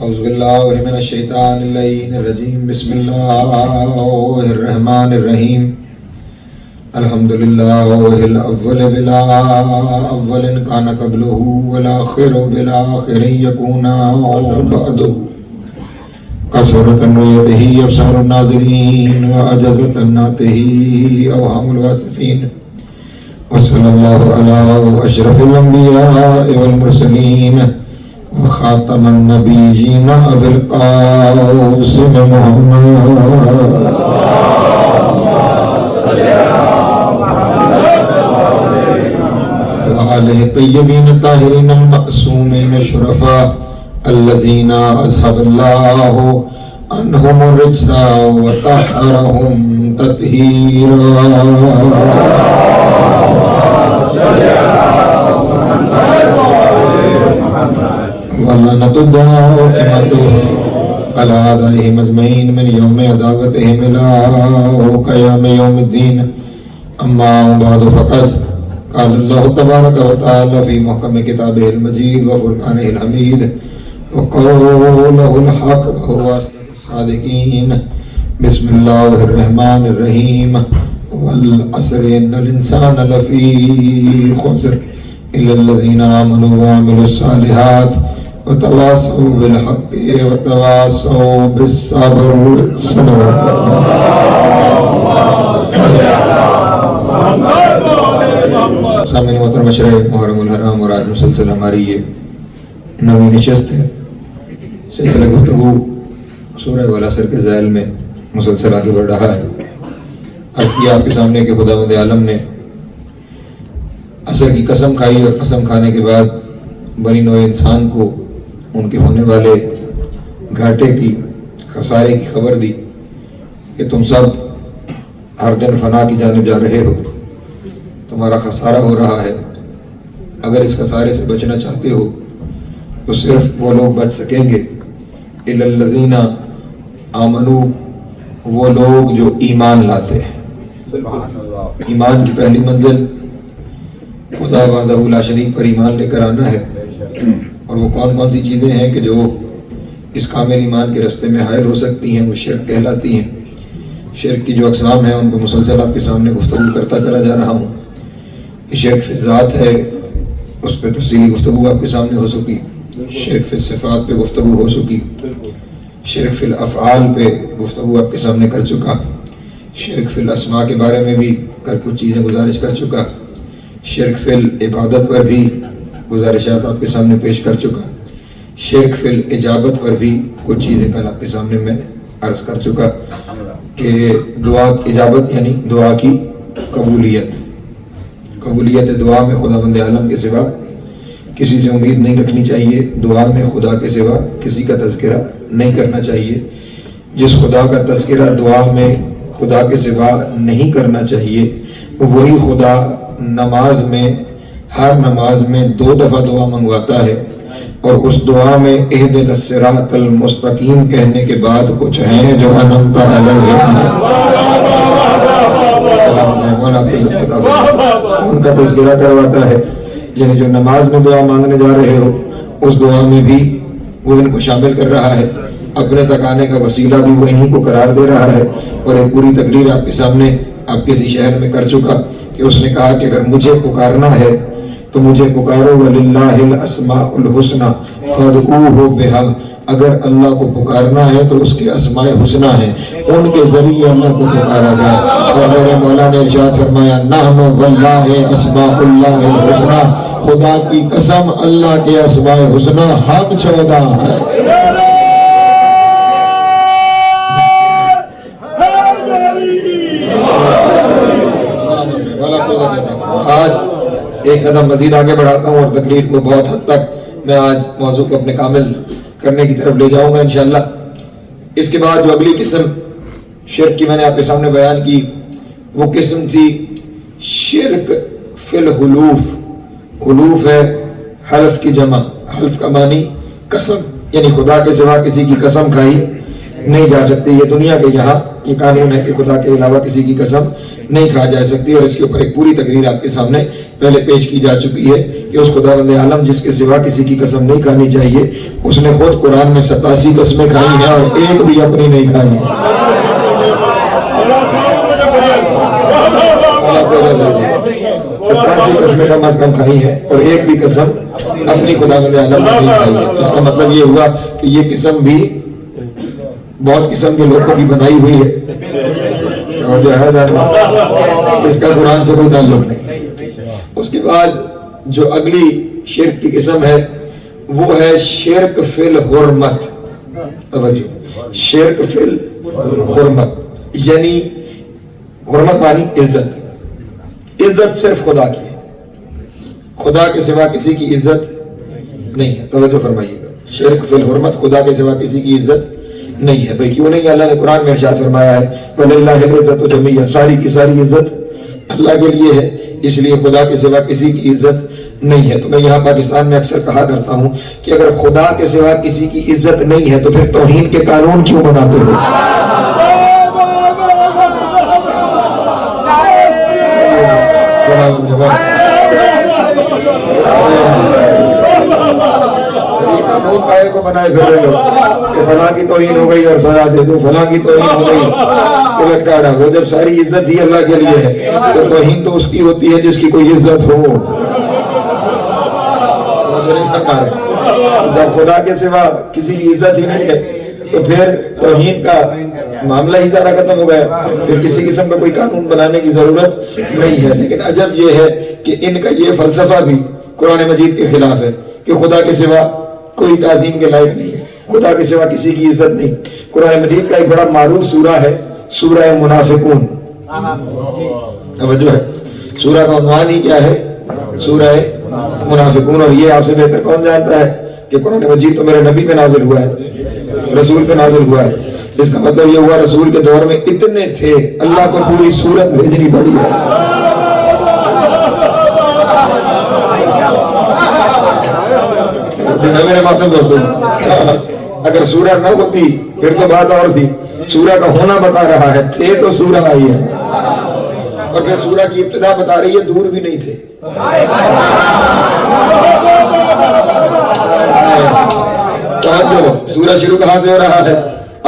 اعوذ باللہ من الشیطان اللعین الرجیم بسم اللہ الرحمن الرحیم الحمدللہ الاول بلا اول کان قبلہ والآخر بلا آخر یکونا بعدہ کثرت رؤیتہ ابصار الناظرین وعجزت الناطقہ اوہام الواصفین وصلی اللہ علی اشرف الانبیاء والمرسلین وخاتم النبیین ابی القاسم محمد وآلہ الطیبین الطاہرین المعصومین الشرفاء الذین اذهب اللہ عنہم الرجس وطہرہم تطہیرا وَلَّنَتُ الدَّائِمَةُ عَلَىٰ أَعْدَائِهِمْ أَجْمَعِينَ مِنْ يَوْمِ عَدَاوَتِهِمْ إِلَىٰ قِيَامِ يَوْمِ الدِّينِ أَمَّا بَعْدُ فَقَدْ قَالَ اللَّهُ تَبَارَكَ وَتَعَالَى فِي مُحْكَمِ كِتَابِهِ الْمَجِيدِ وَفُرْقَانِهِ الْحَمِيدِ وَقَوْلُهُ الْحَقُّ وَهُوَ أَصْدَقُ الصَّادِقِينَ بسم الله الرحمن الرحيم والعصر إن الإنسان لفي خسر إلا الذين آمنوا وعملوا الصالحات وتواصوا بالحق وتواصوا بالصبر صلوات سامعین محترم مشرع محرم الحرام اور آج مسلسل ہماری یہ نویں نشست ہے سلسلہ گفتگو سورہ والعصر کے ذیل میں مسلسل آگے بڑھ رہا ہے۔ عرض کیا آپ کے سامنے کہ خداوند عالم نے عصر کی قسم کھائی اور قسم کھانے کے بعد بنی نوع انسان کو ان کے ہونے والے گھاٹے کی خسارے کی خبر دی کہ تم سب ہر دن فنا کی جانب جا رہے ہو، تمہارا خسارہ ہو رہا ہے۔ اگر اس خسارے سے بچنا چاہتے ہو تو صرف وہ لوگ بچ سکیں گے اِلَى الَّذِينَ آمَنُوا، وہ لوگ جو ایمان لاتے ہیں۔ ایمان کی پہلی منزل خدا وحدہ لا شریک پر ایمان لے کر آنا ہے، اور وہ کون کون سی چیزیں ہیں کہ جو اس کامل ایمان کے رستے میں حائل ہو سکتی ہیں، وہ شرک کہلاتی ہیں۔ شرک کی جو اقسام ہیں ان کو مسلسل آپ کے سامنے گفتگو کرتا چلا جا رہا ہوں کہ شرک فی الذات ہے، اس پہ تفصیلی گفتگو آپ کے سامنے ہو سکی، شرک فی الصفات پہ گفتگو ہو سکی، شرک فی الافعال پہ گفتگو آپ کے سامنے کر چکا، شرک فی الاسماء کے بارے میں بھی کچھ چیزیں گزارش کر چکا، شرک فی العبادت پر بھی گزارشات آپ کے سامنے پیش کر چکا، شرک فی الاجابت پر بھی کچھ چیزیں کل آپ کے سامنے میں عرض کر چکا کہ دعا اجابت یعنی دعا کی قبولیت دعا میں خداوند عالم کے سوا کسی سے امید نہیں رکھنی چاہیے، دعا میں خدا کے سوا کسی کا تذکرہ نہیں کرنا چاہیے۔ جس خدا کا تذکرہ دعا میں خدا کے سوا نہیں کرنا چاہیے، وہی خدا نماز میں ہر نماز میں 2 دفعہ دعا منگواتا ہے، اور اس دعا میں اہدنا الصراط المستقیم کہنے کے بعد کچھ ہیں جو انعمت علیہم ان کا تذکرہ کرواتا ہے، یعنی جو نماز میں دعا مانگنے جا رہے ہو اس دعا میں بھی وہ ان کو شامل کر رہا ہے، اپنے تک آنے کا وسیلہ بھی وہ انہی کو قرار دے رہا ہے۔ اور ایک پوری تقریر آپ کے سامنے آپ کسی شہر میں کر چکا کہ اس نے کہا کہ اگر مجھے پکارنا ہے تو مجھے پکارو وَلِلَّهِ الْأَسْمَاءُ الْحُسْنَى فَادْعُوهُ بِهَا، اگر اللہ کو پکارنا ہے تو اس کے اسماء حسنہ ہیں، ان کے ذریعے اللہ کو پکارا گیا۔ اور میرے مولا نے ارشاد فرمایا نحن وَاللَّهِ أَسْمَاءُ اللَّهِ الْحُسْنَى، خدا کی قسم اللہ کے اسماء حسنہ ہم 14 ہیں۔ آج ایک قدم مزید آگے بڑھاتا ہوں اور تقریر کو بہت حد تک میں آج موضوع کو اپنے کامل کرنے کی طرف لے جاؤں گا انشاءاللہ۔ اس کے بعد جو اگلی قسم شرک کی میں نے آپ کے سامنے بیان کی وہ قسم تھی شرک فی الحلوف۔ حلوف ہے حلف کی جمع، حلف کا معنی قسم، یعنی خدا کے سوا کسی کی قسم کھائی نہیں جا سکتی۔ یہ دنیا کے یہاں یہ قانون ہے کہ خدا کے علاوہ کسی کی قسم نہیں کھا جا سکتی، اور اس کے اوپر ایک پوری تقریر آپ کے سامنے پہلے پیش کی جا چکی ہے کہ اس خداوند عالم جس کے سوا کسی کی قسم نہیں کھانی چاہیے، اس نے خود قرآن میں 87 قسمیں کھائی ہیں اور ایک بھی اپنی نہیں کھائی ہے۔ 87 قسمیں کم از کم کھائی ہیں اور ایک بھی قسم اپنی خداوند عالم نے نہیں کھائی ہے۔ اس کا مطلب یہ ہوا کہ یہ قسم بھی بہت قسم کے لوگوں کی بنائی ہوئی ہے، جو ہے اس کا قرآن سے کوئی تعلق نہیں۔ اس کے بعد جو اگلی شرک کی قسم ہے وہ ہے شرک فی الحرمت۔ توجہ، شرک فی الحرمت، یعنی حرمت مانی عزت، عزت صرف خدا کی ہے، خدا کے سوا کسی کی عزت نہیں ہے۔ توجہ فرمائیے گا، شرک فی الحرمت، خدا کے سوا کسی کی عزت نہیں ہے۔ بھئی کیوں نہیں؟ اللہ نے قرآن میں ارشاد فرمایا ہے وَلِلَّهِ الْعِزَّةُ جَمِيعًا، ساری کی ساری عزت اللہ کے لیے ہے، اس لیے خدا کے سوا کسی کی عزت نہیں ہے۔ تو میں یہاں پاکستان میں اکثر کہا کرتا ہوں کہ اگر خدا کے سوا کسی کی عزت نہیں ہے تو پھر توہین کے قانون کیوں بناتے ہو؟ قانون کائے کو بنائے پھر لوگ کہ فلاں کی توہین ہو گئی اور سزا دے دو، فلاں کی توہین ہو گئی تو لٹکا ڈالو۔ جب ساری عزت ہی اللہ کے لیے ہے تو توہین تو اس کی ہوتی ہے جس کی کوئی عزت ہو۔ جب خدا کے سوا کسی کی عزت ہی نہیں ہے تو پھر توہین کا معاملہ ہی سارا ختم ہو گیا، پھر کسی قسم کا کوئی قانون بنانے کی ضرورت نہیں ہے۔ لیکن عجب یہ ہے کہ ان کا یہ فلسفہ بھی قرآن مجید کے خلاف ہے کہ خدا کے سوا کوئی تعظیم کے لائق نہیں ہے، خدا کے سوا کسی کی عزت نہیں۔ قرآن مجید کا ایک بڑا معروف سورہ ہے سورہ منافقون۔ توجہ ہے، سورہ کا عنوان ہی کیا ہے؟ سورہ منافقون۔ اور یہ آپ سے بہتر کون جانتا ہے کہ قرآن مجید تو میرے نبی پہ نازل ہوا ہے، رسول پہ نازل ہوا ہے۔ اس کا مطلب یہ ہوا رسول کے دور میں اتنے تھے، اللہ کو پوری سورت بھیجنی پڑی ہے۔ میرے ماتم دوستوں، اگر سورہ نہ ہوتی پھر تو بات اور تھی، سورہ کا ہونا بتا رہا ہے، تھے تو سورہ آئی ہے، اور پھر سورہ کی ابتدا بتا رہی ہے دور بھی نہیں تھے۔ سورہ شروع کہاں سے ہو رہا ہے؟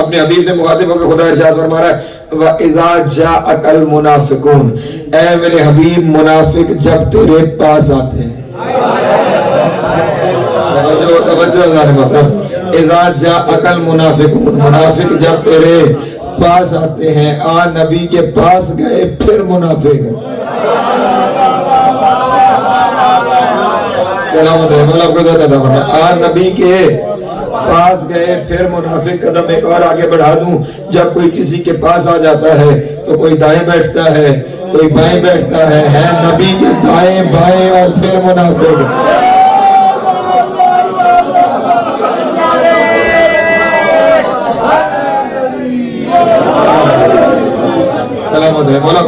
اپنے حبیب سے مخاطب ہو کے خدا ارشاد فرما رہا ہے وَإِذَا جَاءَكَ الْمُنَافِقُونَ، اے میرے حبیب منافق جب تیرے پاس آتے ہیں۔ توجہ اِذَا جَاءَكَ الْمُنَافِقُونَ، منافق جب تیرے پاس آتے ہیں۔ آ نبی کے پاس گئے پھر منافق۔ آ نبی کے پاس گئے پھر منافق۔ قدم ایک اور آگے بڑھا دوں، جب کوئی کسی کے پاس آ جاتا ہے تو کوئی دائیں بیٹھتا ہے، کوئی بائیں بیٹھتا ہے نبی کے دائیں بائیں اور پھر منافق۔ سلامت ہے، مولا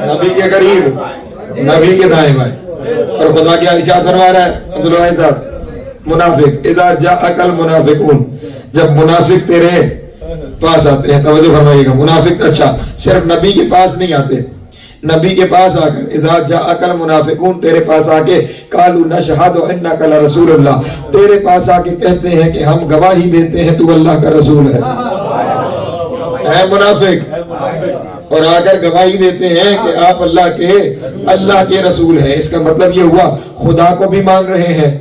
نبی کے قریب، نبی کے دائیں بائیں، اور خدا کیا ارشاد فرما رہا ہے عبدالواحد صاحب؟ منافق اذا جاءک المنافقون، جب منافق تیرے پاس آتے ہیں۔ توجہ فرمائیے گا، منافق اچھا صرف نبی کے پاس نہیں آتے، نبی کے پاس آ کر اذا جاءک المنافقون، تیرے پاس آ کے قالوا نشہد انک لرسول اللہ، تیرے پاس آ کے کہتے ہیں کہ ہم گواہی دیتے ہیں تو اللہ کا رسول ہے۔ اے منافق، اور آ کر گواہی دیتے ہیں کہ آپ اللہ کے رسول ہیں۔ اس کا مطلب یہ ہوا خدا کو بھی مان رہے ہیں،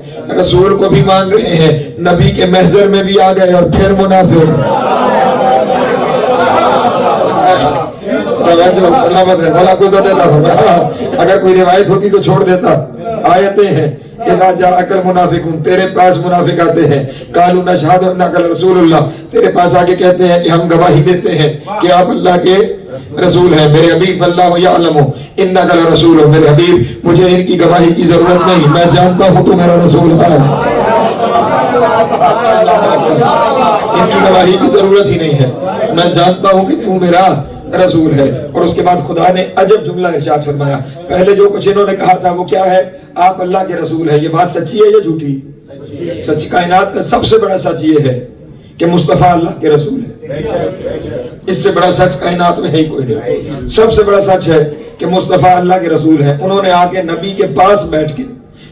رسول کو بھی مان رہے ہیں، نبی کے محضر میں بھی آ گئے اور پھر منافق۔ سلامت ہے، بھلا کو دیتا ہوں، اگر کوئی روایت ہوتی تو چھوڑ دیتا۔ آیتیں ہیں اذا جاءک المنافقون، تیرے پاس منافق آتے ہیں، قالوا نشہد انک لرسول اللہ، تیرے پاس آ کے کہتے ہیں کہ ہم گواہی دیتے ہیں کہ آپ اللہ کے رسول ہیں۔ میرے حبیب اللہ یعلم انک لرسول، میرے حبیب مجھے ان کی گواہی کی ضرورت نہیں، میں جانتا ہوں تو میرا رسول ہے۔ ان کی گواہی کی ضرورت ہی نہیں ہے، میں جانتا ہوں کہ تو میرا رسول ہے۔ اور اس کے بعد خدا نے عجب جملہ ارشاد فرمایا، پہلے جو کچھ انہوں نے کہا تھا وہ کیا ہے؟ آپ اللہ کے رسول ہیں۔ یہ بات سچی ہے یا جھوٹی؟ سچی۔ کائنات کا سب سے بڑا سچ یہ ہے کہ مصطفیٰ اللہ کے رسول ہے۔ اس سے بڑا سچ کائنات میں ہے ہی کوئی نہیں. سب سے بڑا سچ ہے کہ مصطفیٰ اللہ کے رسول ہیں. انہوں نے آ کے نبی کے پاس بیٹھ کے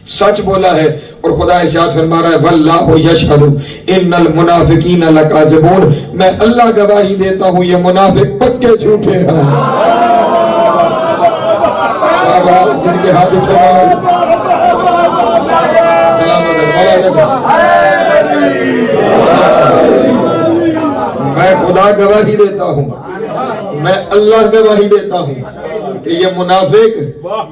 سچ بولا ہے. اور خدا ارشاد فرما رہا ہے واللہ یشہد ان المنافقین لکاذبون، میں اللہ گواہی دیتا ہوں یہ منافق پکے جھوٹے ہیں. جن کے ہاتھ اٹھے میں خدا گواہی دیتا ہوں، میں اللہ گواہی دیتا ہوں کہ یہ منافق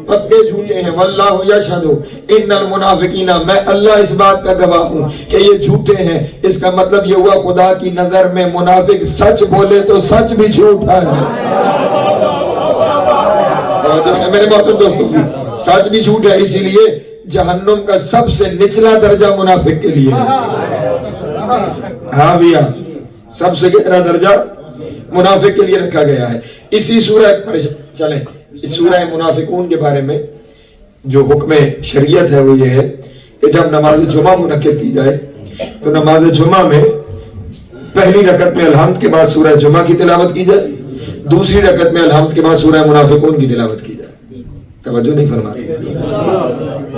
پکے جھوٹے ہیں. واللہ یشہد ان المنافقین، میں اللہ اس بات کا گواہ ہوں کہ یہ جھوٹے ہیں. اس کا مطلب یہ ہوا خدا کی نظر میں منافق سچ بولے تو سچ بھی جھوٹا ہے. میرے محترم دوستوں کی سچ بھی جھوٹ ہے، اسی لیے جہنم کا سب سے نچلا درجہ منافق کے لیے ہے. ہاں بھیا، سب سے گہرا درجہ منافق کے لیے رکھا گیا ہے. اسی سورہ پر چلیں، اس سورہ منافقون کے بارے میں جو حکم شریعت ہے وہ یہ ہے کہ جب نماز جمعہ منعقد کی جائے تو نماز جمعہ میں پہلی رکعت میں الحمد کے بعد سورہ جمعہ کی تلاوت کی جائے، دوسری رکعت میں الحمد کے بعد سورہ منافقون کی تلاوت کی جائے. توجہ نہیں فرما رہے؟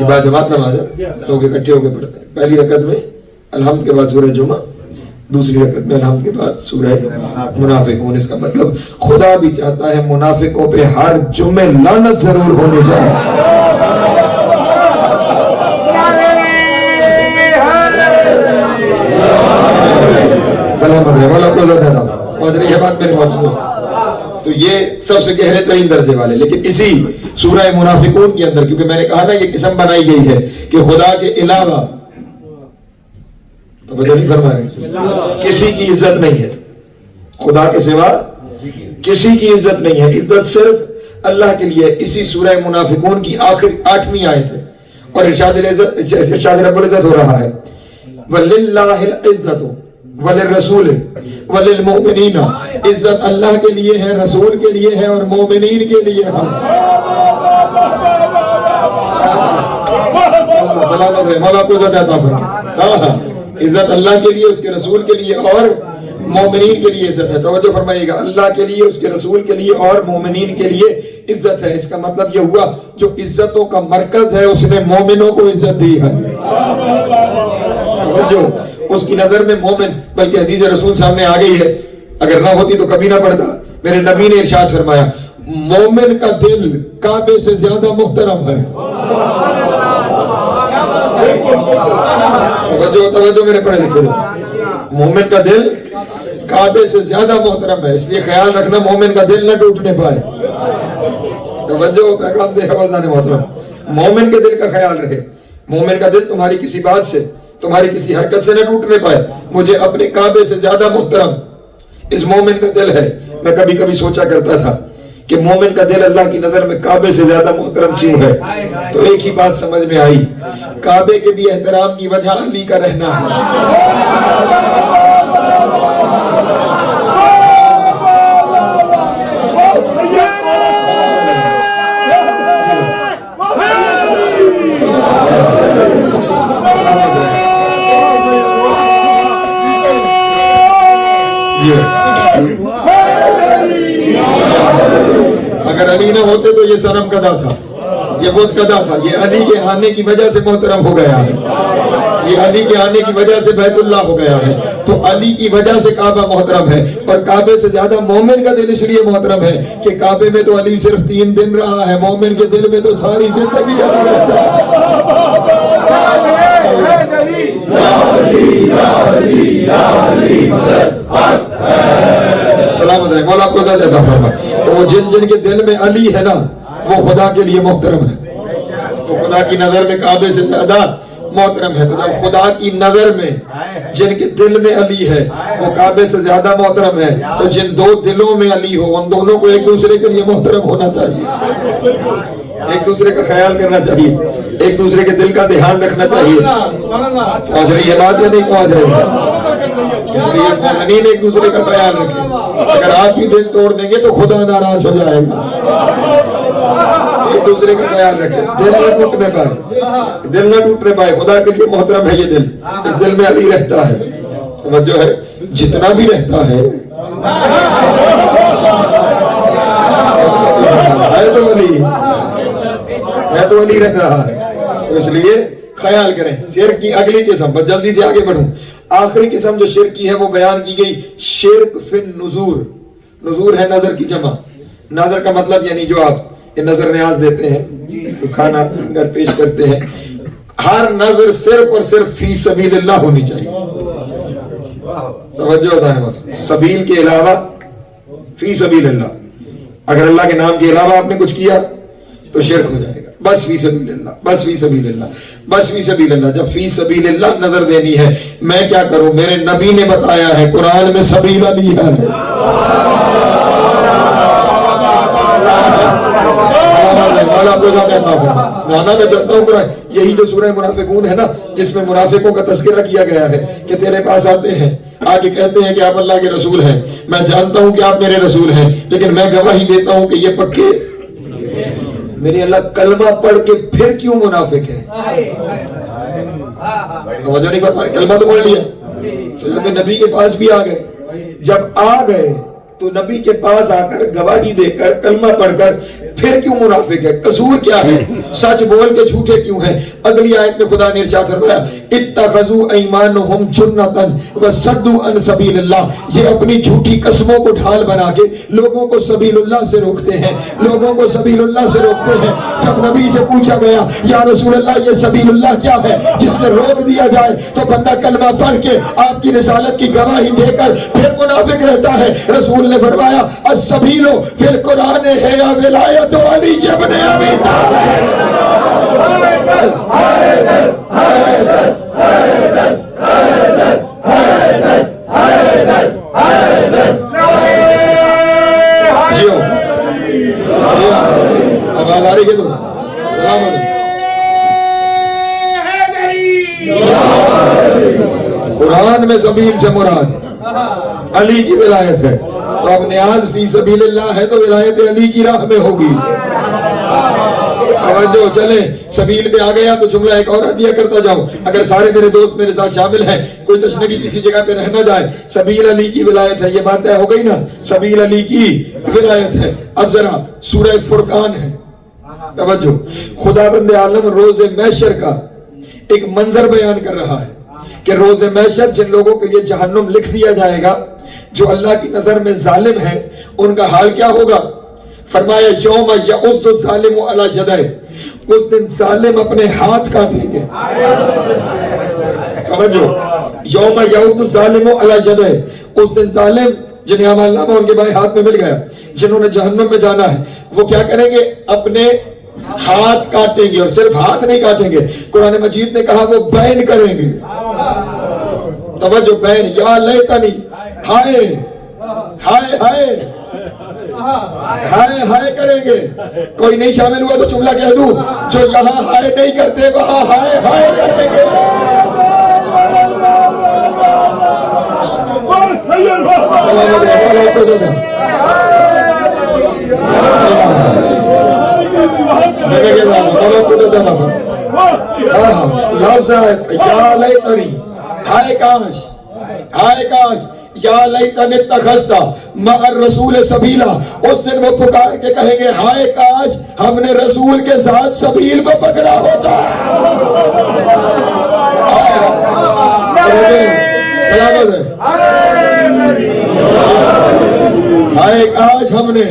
یہ بات جماعت نماز ہے، لوگ اکٹھے ہو کے پڑھتے ہیں. پہلی رکعت میں الحمد کے بعد سورہ جمعہ، دوسری رکعت میں الحمد کے بعد سورہ منافقون. اس کا مطلب خدا بھی چاہتا ہے منافقوں پہ ہر جمعے لعنت ضرور ہونے چاہیے. سلامت رہے مولا کو زیادہ تھا پہنچ رہی ہے بات میرے موجود. تو یہ سب سے گہرے ترین درجے والے. لیکن اسی سورہ منافقون کے اندر، کیونکہ میں نے کہا نا یہ قسم بنائی گئی ہے کہ خدا کے علاوہ توجہ نہیں فرما رہے، کسی کی عزت نہیں ہے، خدا کے سوا کسی کی عزت نہیں ہے. عزت صرف اللہ کے لیے. اسی سورہ منافقون کی آخر 8ویں آیت ہے اور ارشاد رب العزت ہو رہا ہے وَلِلَّهِ الْعِزَّةُ وَلِلرَّسُولِ وَلِلْمُؤْمِنِينَ. عزت اللہ کے لیے ہے، رسول کے لیے ہے اور مومنین کے لیے ہے. سلامت رہے مولا کو عزت عطا فرمائے. عزت اللہ کے لیے، اس کے رسول کے لیے اور مومنین کے لیے عزت ہے. توجہ فرمائیے گا، اللہ کے لیے، اس کے رسول کے لیے اور مومنین کے لیے عزت ہے. اس کا مطلب یہ ہوا جو عزتوں کا مرکز ہے اس نے مومنوں کو عزت دی ہے. توجہ، اس کی نظر میں مومن، بلکہ حدیث رسول سامنے آ گئی ہے، اگر نہ ہوتی تو کبھی نہ پڑھتا. میرے نبی نے ارشاد فرمایا مومن کا دل کعبے سے زیادہ محترم ہے. توجہ میرے پڑھے لکھے لوگ، مومن کا دل کعبے سے زیادہ محترم ہے. اس لیے خیال رکھنا مومن کا دل نہ ٹوٹنے پائے. توجہ، پیغام دے رہا محترم، مومن کے دل کا خیال رہے. مومن کا دل تمہاری کسی بات سے، تمہاری کسی حرکت سے نہ ٹوٹنے پائے. مجھے اپنے کعبے سے زیادہ محترم اس مومن کا دل ہے. میں کبھی کبھی سوچا کرتا تھا کہ مومن کا دل اللہ کی نظر میں کعبے سے زیادہ محترم کیوں ہے؟ تو ایک ہی بات سمجھ میں آئی، کعبے کے بھی احترام کی وجہ علی کا رہنا ہے. اگر علی نہ ہوتے تو یہ صنم کدا تھا، یہ بت کدا تھا. یہ علی کے آنے کی وجہ سے محترم ہو گیا ہے، یہ علی کے آنے کی وجہ سے بیت اللہ ہو گیا ہے. تو علی کی وجہ سے کعبہ محترم ہے. اور کعبے سے زیادہ مومن کا دل اس لیے محترم ہے کہ کعبے میں تو علی صرف 3 دن رہا ہے، مومن کے دل میں تو ساری زندگی علی رہتا ہے. سلامت رہے مولا کو زیادہ عطا فرمائے. تو وہ جن کے دل میں علی ہے نا وہ خدا کے لیے محترم ہے، وہ خدا کی نظر میں کعبے سے زیادہ محترم ہے. تو جب خدا کی نظر میں جن کے دل میں علی ہے وہ کعبے سے زیادہ محترم ہے، تو جن 2 دلوں میں علی ہو ان دونوں کو ایک دوسرے کے لیے محترم ہونا چاہیے، ایک دوسرے کا خیال کرنا چاہیے، ایک دوسرے کے دل کا دھیان رکھنا چاہیے. پہنچ رہی ہے بات یا نہیں پہنچ رہی ہے؟ اس لیے مومنین ایک دوسرے کا خیال رکھیں. اگر آپ ہی دل توڑ دیں گے تو خدا ناراض ہو جائے گا. ایک دوسرے کا خیال رکھیں، دل نہ ٹوٹنے پائے، دل نہ ٹوٹنے پائے. خدا کے لیے محترم ہے یہ دل، اس دل میں علی رہتا ہے. توجہ ہے، جتنا بھی رہتا ہے ہے تو ولی رہ رہا ہے. تو اس لیے خیال کریں. شرک کی اگلی قسم، بس جلدی سے آگے بڑھوں، آخری قسم جو شرک کی ہے وہ بیان کی گئی، شرک فی النذور. نذور ہے نظر کی جمع. نظر کا مطلب یعنی جو آپ نظر نیاز دیتے ہیں، تو کھانا لنگر پیش کرتے ہیں، ہر نظر صرف اور صرف فی سبیل اللہ ہونی چاہیے. توجہ ہوتا ہے بس، سبیل کے علاوہ فی سبیل اللہ. اگر اللہ کے نام کے علاوہ آپ نے کچھ کیا تو شرک ہو جائے گا. بس فی سبیل اللہ، بس فی سبیل اللہ، بس فی سبیل اللہ. جب فی سبیل اللہ نظر دینی ہے، میں کیا کروں؟ میرے نبی نے بتایا ہے قرآن میں سبیل علی ہے. گانا میں چلتا ہوں قرآن. یہی جو سورہ منافقون ہے نا، جس میں منافقوں کا تذکرہ کیا گیا ہے کہ تیرے پاس آتے ہیں، آگے کہتے ہیں کہ آپ اللہ کے رسول ہیں، میں جانتا ہوں کہ آپ میرے رسول ہیں، لیکن میں گواہی دیتا ہوں کہ یہ پکے میری اللہ کلمہ پڑھ کے پھر کیوں منافق ہے؟ توجہ نہیں کر پائے. کلمہ تو پڑھ لیا، نبی کے پاس بھی آ گئے. جب آ گئے تو نبی کے پاس آ کر گواہی دے کر کلمہ پڑھ کر پھر کیوں منافق ہے؟ قصور کیا ہے؟ سچ بول کے جھوٹے کیوں ہیں؟ اگلی آیت میں خدا نے ارشاد فرمایا اتخذوا ایمانہم جنۃ وصدوا عن سبیل اللہ. یہ اپنی جھوٹی قسموں کو ڈھال بنا کے لوگوں کو سبیل اللہ سے روکتے ہیں، لوگوں کو سبیل اللہ سے روکتے ہیں. جب نبی سے پوچھا گیا یا رسول اللہ یہ سبیل اللہ کیا ہے جس سے روک دیا جائے، تو بندہ کلمہ پڑھ کے آپ کی رسالت کی گواہی دے کر پھر منافق رہتا ہے. رسول نے فرمایا السبیل فی القرآن ہے یا ولایت علی ابن ابی طالب. آواز آ رہی ہے تو سلام علیکم. قرآن میں سبیل سے مراد علی کی ولایت ہے. تو اب نیاز فی سبیل اللہ ہے تو ولایت علی کی راہ میں ہوگی. توجہ چلیں، سبیل پہ آ گیا تو جملہ ایک اور دیا کرتا جاؤں. اگر سارے میرے دوست میرے ساتھ شامل ہیں، کوئی تشنگی کسی جگہ پہ رہ نہ جائے. سبیل علی کی ولایت ہے، یہ بات طے ہو گئی نا، سبیل علی کی ولایت ہے. اب ذرا سورہ فرقان ہے، توجہ. خدا بند عالم روز محشر کا ایک منظر بیان کر رہا ہے کہ روز محشر جن لوگوں کے لیے جہنم لکھ دیا جائے گا، جو اللہ کی نظر میں ظالم ہیں، ان کا حال کیا ہوگا؟ فرمایا یوم یعض الظالم علی یدیہ. اس دن ظالم اپنے ہاتھ کاٹیں گے. توجہ، یوم یعض الظالم علی یدیہ. اس دن ظالم جنہیں اعمال نامہ ان کے بائیں ہاتھ میں مل گیا، جنہوں نے جہنم میں جانا ہے، وہ کیا کریں گے؟ اپنے ہاتھ کاٹیں گے. اور صرف ہاتھ نہیں کاٹیں گے، قرآن مجید نے کہا وہ بین کریں گے. توجہ، بین، یا لیتنی، ہائے ہائے ہائے ہائے ہائے کریں گے. کوئی نہیں شامل ہوا تو جملہ کہہ دوں، جو یہاں ہائے نہیں کرتے وہاں ہائے ہائے کریں گے. لفظ یا لیتنی، ہائے کاش، ہائے کاش، یا لیتنی اتخذت مع الرسول سبیلا. اس دن وہ پکار کے کہیں گے ہائے کاش ہم نے رسول کے ساتھ سبیل کو پکڑا ہوتا. سلامت ہے. ہائے کاش ہم نے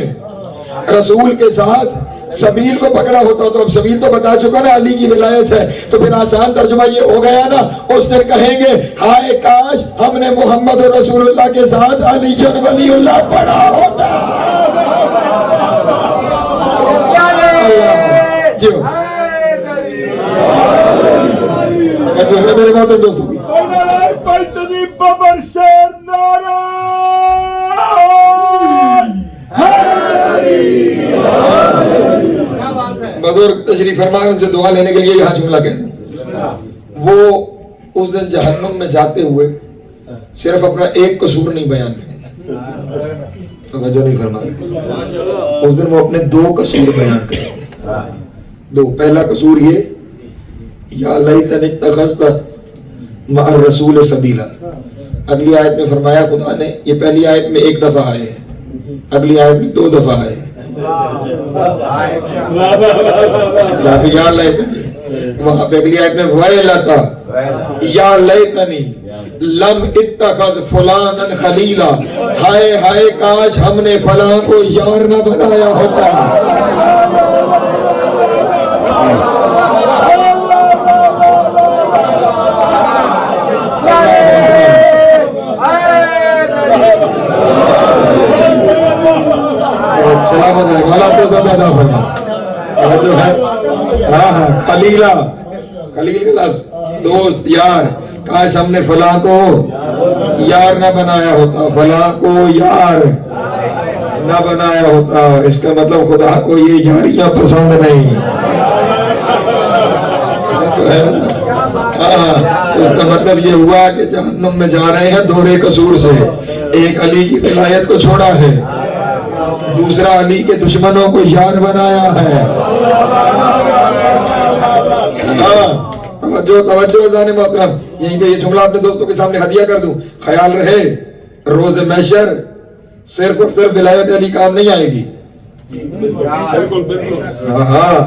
رسول کے ساتھ سبیل کو پکڑا ہوتا. تو اب سبیل تو بتا چکا نا، علی کی ولایت ہے، تو پھر آسان ترجمہ یہ ہو گیا نا. اس دن کہیں گے ہائے کاش ہم نے محمد رسول اللہ کے ساتھ علی جن ولی اللہ پڑھا ہوتا. جی میرے محترم دوستوں، بزرگ تشریف فرمائے، ان سے دعا لینے کے لیے یہاں جملہ کہہ دوں. وہ اس دن جہنم میں جاتے ہوئے صرف اپنا ایک قصور نہیں بیان کریں گے. توجہ نہیں فرمائے، اس دن وہ اپنے دو قصور بیان کریں گے. دو. پہلا قصور یہ یا لیتنی اتخذت مع الرسول سبیلا، اگلی آیت میں فرمایا خدا نے، یہ پہلی آیت میں 1 دفعہ آئے ہیں، اگلی آیت میں 2 دفعہ آئے ہیں۔ یا لیتنی، وہاں پہ اگلی آیت میں ویلتا یا لیتنی لم اتخذ فلانا خلیلا، ہائے ہائے کاش ہم نے فلاں کو یار نہ بنایا ہوتا۔ سلامت ہے والا تو زیادہ نہ فرما جو ہے، ہاں خلیلا، خلیل کا لفظ دوست، یار، کاش ہم نے فلاں کو یار نہ بنایا ہوتا، فلاں کو یار نہ بنایا ہوتا۔ اس کا مطلب خدا کو یہ یاریاں پسند نہیں۔ اس کا مطلب یہ ہوا کہ جہنم میں جا رہے ہیں دورے قصور سے، ایک علی کی ولایت کو چھوڑا ہے، دوسرا علی کے دشمنوں کو یار بنایا ہے۔ توجہ عزیزان محترم، یہیں پہ یہ جملہ اپنے دوستوں کے سامنے ہدیہ کر دوں، خیال رہے روز محشر صرف اور صرف ولایت علی کام نہیں آئے گی۔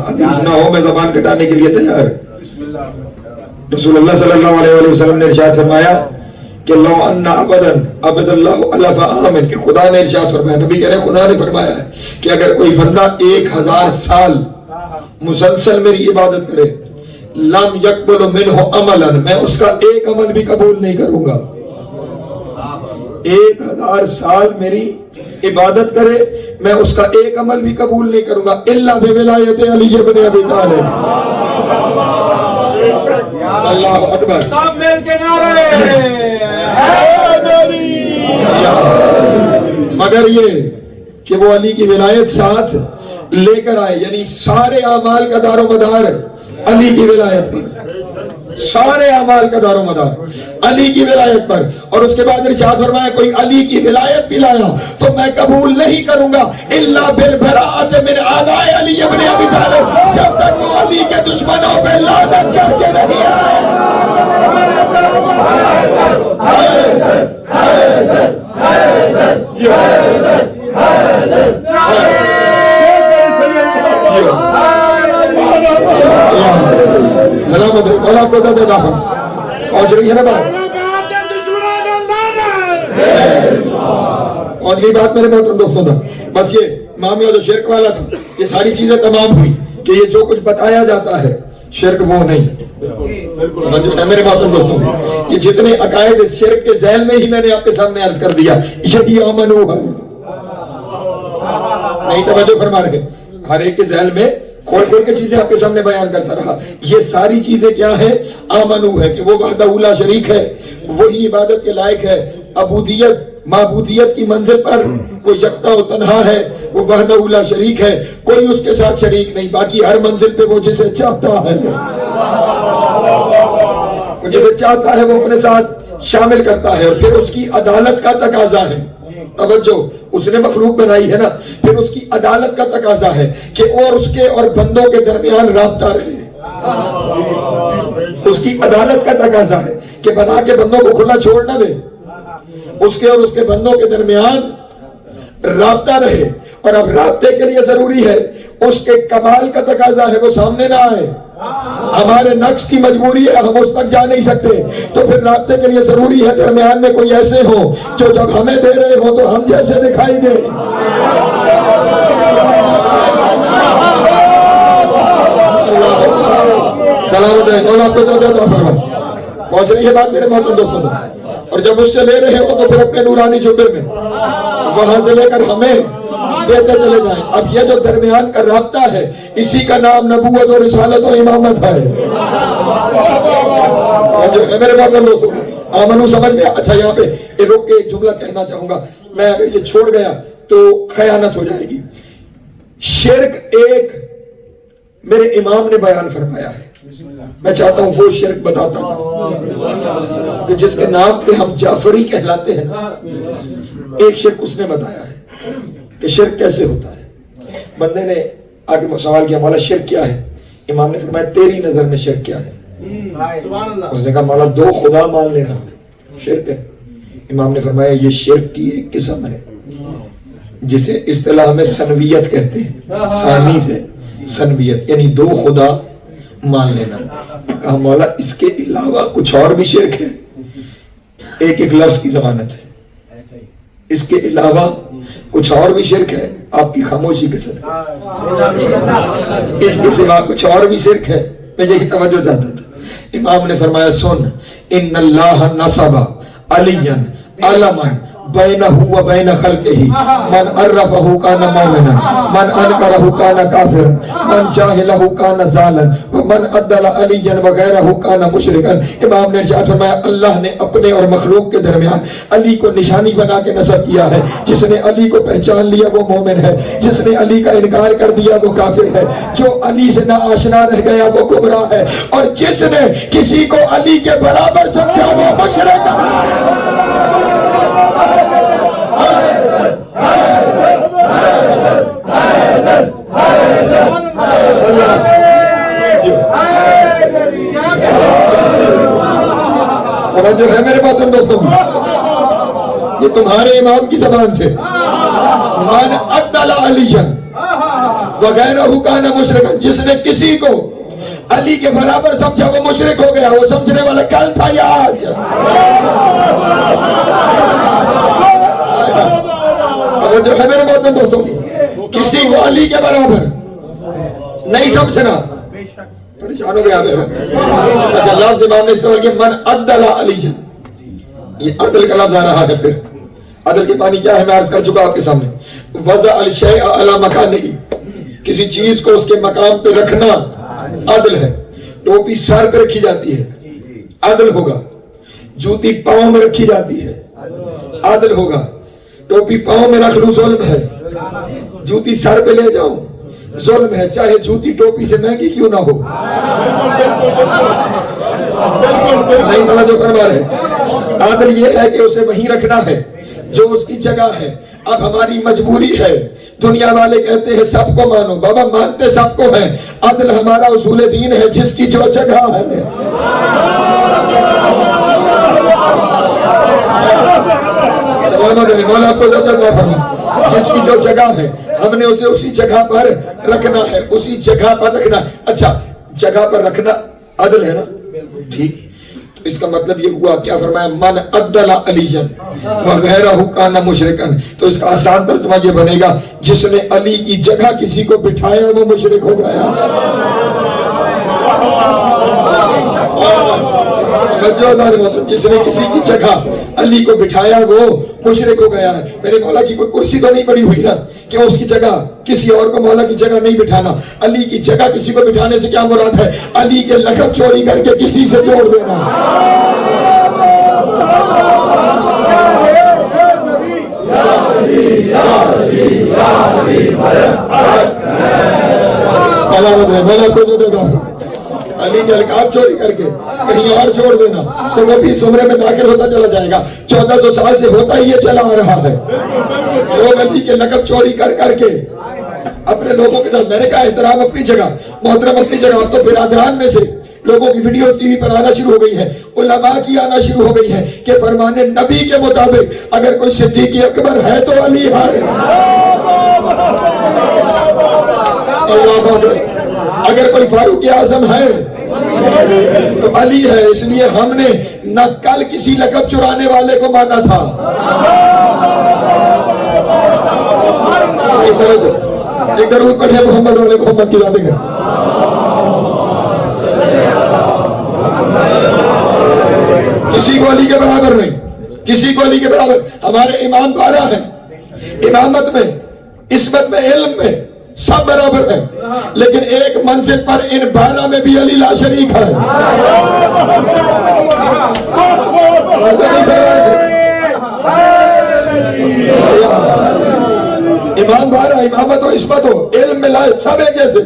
حدیث نہ ہو میں زبان کٹانے کے لیے تیار۔ رسول اللہ صلی اللہ علیہ وسلم نے ارشاد فرمایا کہ لو ان عبدا عبد اللہ الف آمن، کہ خدا نے ارشاد فرمایا، نبی کہہ رہے ہیں خدا نے فرمایا ہے کہ اگر کوئی بندہ 1000 سال مسلسل میری عبادت کرے، لم یقبل منہ عملا، میں اس کا ایک عمل بھی قبول نہیں کروں گا۔ 1000 سال میری عبادت کرے، میں اس کا ایک عمل بھی قبول نہیں کروں گا، الا بولایت علی بن ابی طالب۔ اللہ اکبر، سب مل کے نعرے مگر یہ کہ وہ علی کی ولایت ساتھ لے کر آئے، یعنی سارے اعمال کا دار و مدار علی کی ولایت پر، سارے اعمال کا دار و مدار علی کی ولایت پر۔ اور اس کے بعد ارشاد فرمایا کوئی علی کی ولایت بھی لایا تو میں قبول نہیں کروں گا الا بالبراءۃ من اعداء علی ابن ابی طالب، جب تک وہ علی کے دشمنوں پہ لعنت کر کے نہیں آئے۔ سلامت ہے، اللہ کو دے داخل پہنچ رہی ہے نا بات، پہنچ گئی بات میرے محترم دوستوں تھا۔ بس یہ معاملہ جو شرک والا تھا، یہ ساری چیزیں تمام ہوئی کہ یہ جو کچھ بتایا جاتا ہے شرک وہ نہیں۔ میرے محترم دوستوں، یہ جتنے عقائد اس شرک کے ذیل میں ہی میں نے آپ کے سامنے عرض کر دیا، یہی آمنو ہے، نہیں توجہ فرما رہے، ہر ایک کے ذیل میں کھول کھول کے چیزیں آپ کے سامنے بیان کرتا رہا۔ یہ ساری چیزیں کیا ہیں؟ آمنو ہے کہ وہ وحدہ لا شریک ہے، وہی عبادت کے لائق ہے، عبودیت معبودیت کی منزل پر وہ یکتا و تنہا ہے، وہ وحدہ لا شریک ہے، کوئی اس کے ساتھ شریک نہیں، باقی ہر منزل پہ وہ جسے چاہتا ہے، وہ جسے چاہتا ہے وہ اپنے ساتھ شامل کرتا ہے، اور پھر اس کی عدالت کا تقاضا ہے، توجہ، اس نے مخلوق بنائی ہے نا، پھر اس کی عدالت کا تقاضا ہے کہ اور اس کے اور بندوں کے درمیان رابطہ رہے، اس کی عدالت کا تقاضا ہے کہ بنا کے بندوں کو کھلا چھوڑ نہ دے، اس کے اور اس کے بندوں کے درمیان رابطہ رہے، اور اب رابطے کے لیے ضروری ہے اس کے کمال کا تقاضا ہے وہ سامنے نہ آئے، ہمارے نقص کی مجبوری ہے، ہم اس تک جا نہیں سکتے، تو پھر رابطے کے لیے ضروری ہے درمیان میں کوئی ایسے ہو جو جب ہمیں دے رہے ہو تو ہم جیسے دکھائی دے۔ سلامت ہے، مولا آپ کو زیادہ فرمائے، پہنچ رہی ہے بات میرے محترم دوستوں تک۔ اور جب اس سے لے رہے ہو تو پھر اپنے نورانی جبے میں وہاں سے لے کر ہمیں دیتے چلے جائیں۔ اب یہ جو درمیان کا رابطہ ہے اسی کا نام نبوت اور رسالت و امامت ہے۔ جو ہے میرے محترم دوستوں، آمنو سمجھ میں اچھا، یہاں پہ رک کے ایک جملہ کہنا چاہوں گا، میں اگر یہ چھوڑ گیا تو خیانت ہو جائے گی۔ شرک ایک میرے امام نے بیان فرمایا ہے، میں چاہتا ہوں وہ شرک بتاتا تھا کہ جس کے نام پہ ہم جعفری کہلاتے ہیں، ایک شرک اس نے بتایا ہے کہ شرک کیسے ہوتا ہے۔ بندے نے آگے سوال کیا مولا شرک کیا ہے؟ امام نے فرمایا تیری نظر میں شرک کیا ہے؟ اس نے کہا مولا 2 خدا مان لینا شرک ہے۔ امام نے فرمایا یہ شرک کی ایک قسم ہے جسے اصطلاح میں سنویت کہتے ہیں، ثانی سے سنویت یعنی دو خدا مان لینا۔ کہا مولا اس کے علاوہ کچھ اور بھی شرک ہے؟ ایک ایک لفظ کی ضمانت ہے، اس کے علاوہ کچھ اور بھی شرک ہے؟ آپ کی خاموشی کے ساتھ اس کے سوا کچھ اور بھی شرک ہے؟ میں یہی توجہ چاہتا تھا۔ امام نے فرمایا سن ان اللہ نصب علیا علما بینہ و بین خلقہ من عرفہ کان مومنا من انکرہ کان کافرا من جاہلہ کان ضالا ومن عدل علیا وغیرہ کان مشرکا۔ امام نے ارشاد فرمایا اللہ نے اپنے اور مخلوق کے درمیان علی کو نشانی بنا کے نصب کیا ہے، جس نے علی کو پہچان لیا وہ مومن ہے، جس نے علی کا انکار کر دیا وہ کافر ہے، جو علی سے نا آشنا رہ گیا وہ گمراہ ہے، اور جس نے کسی کو علی کے برابر سمجھا وہ مشرک ہے۔ توجہ ہے میرے محترم دوستوں، یہ تمہارے امام کی زبان سے من عدل علیہ وغیرہ کان مشرکا، جس نے کسی کو علی کے برابر سمجھا وہ مشرک ہو گیا۔ وہ سمجھنے والا کل تھا یا آج؟ توجہ ہے میرے محترم دوستوں، کسی کو علی کے برابر نہیں سمجھنا پریشان ہو گیا میرا۔ اچھا لفظ امام نے استعمال کیا من عدل علیہ، یہ عدل کا لفظ آ رہا ہے۔ پھر عدل کے معنی کیا ہے میں عرض کر چکا آپ کے سامنے، وضع الشیء علی مکانہ، کسی چیز کو اس کے مقام پہ رکھنا عدل ہے۔ ٹوپی سر پہ رکھی جاتی ہے عدل ہوگا، جوتی پاؤں میں رکھی جاتی ہے عدل ہوگا، ٹوپی پاؤں میں رکھ لوں ظلم ہے، جوتی سر پہ لے جاؤں ظلم ہے، چاہے جوتی ٹوپی سے مہنگی کیوں نہ ہو۔ نہیں توجہ فرما رہے، عادل یہ ہے کہ اسے وہیں رکھنا ہے جو اس کی جگہ ہے۔ اب ہماری مجبوری ہے، دنیا والے کہتے ہیں سب کو مانو، بابا مانتے سب کو ہیں، عدل ہمارا اصول دین ہے، جس کی جو جگہ ہے۔ سلامت ہے مولا آپ کو زیادہ فرما، جس کی جو جگہ ہے ہم نے اسے اسی جگہ پر رکھنا ہے، اسی جگہ پر رکھنا ہے۔ اچھا جگہ پر رکھنا عدل ہے نا، ٹھیک، اس کا مطلب یہ ہوا کیا فرمایا من عدل علیہ وغیرہ کان مشرکا، تو اس کا آسان ترجمہ یہ بنے گا جس نے علی کی جگہ کسی کو بٹھایا وہ مشرک ہو گیا۔ جس نے کسی کی جگہ علی کو بٹھایا وہ مشرک ہو گیا ہے۔ میرے مولا کی کوئی کرسی تو نہیں پڑی ہوئی نا کہ اس کی جگہ کسی اور کو مولا کی جگہ نہیں بٹھانا۔ علی کی جگہ کسی کو بٹھانے سے کیا مراد ہے؟ علی کے لقب چوری کر کے کسی سے جوڑ دینا۔ سلامت ہے مولا کو جو دے گا، علی کے القاب چوری کر کے کہیں اور چھوڑ دینا تو وہ بھی زمرے میں داخل ہوتا چلا جائے گا۔ 1400 سال سے ہوتا ہی یہ چلا آ رہا ہے، لوگ علی کے لقب چوری کر کر کے اپنے لوگوں کے ساتھ۔ میں نے کہا احترام اپنی جگہ، محترم اپنی جگہ، اب تو برادران میں سے لوگوں کی ویڈیوز ٹی وی پر آنا شروع ہو گئی ہے، علماء کی آنا شروع ہو گئی ہے کہ فرمان نبی کے مطابق اگر کوئی صدیق اکبر ہے تو علی ہے۔ اللہ اکبر، اگر کوئی فاروق اعظم ہے تو علی ہے۔ اس لیے ہم نے نہ کل کسی لقب چرانے والے کو مانا تھا۔ ایک درود پڑھے محمد والے محمد کی ذات ہے۔ کسی کو علی کے برابر نہیں، کسی کو علی کے برابر۔ ہمارے امام 12 ہیں، امامت میں، عصمت میں، علم میں سب برابر ہیں، لیکن ایک منزل پر ان 12 میں بھی علی لا شریک ہے۔ امام 12، امامت و عصمت ہو، علم میں لائق، سب ایک جیسے۔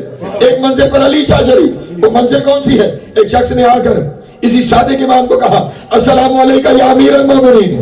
ایک منزل پر علی شاہ شریف، وہ منزل کون سی ہے؟ ایک شخص نے آ کر اسی صادق امام کو کہا السلام علیکم یا امیر المومنین،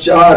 4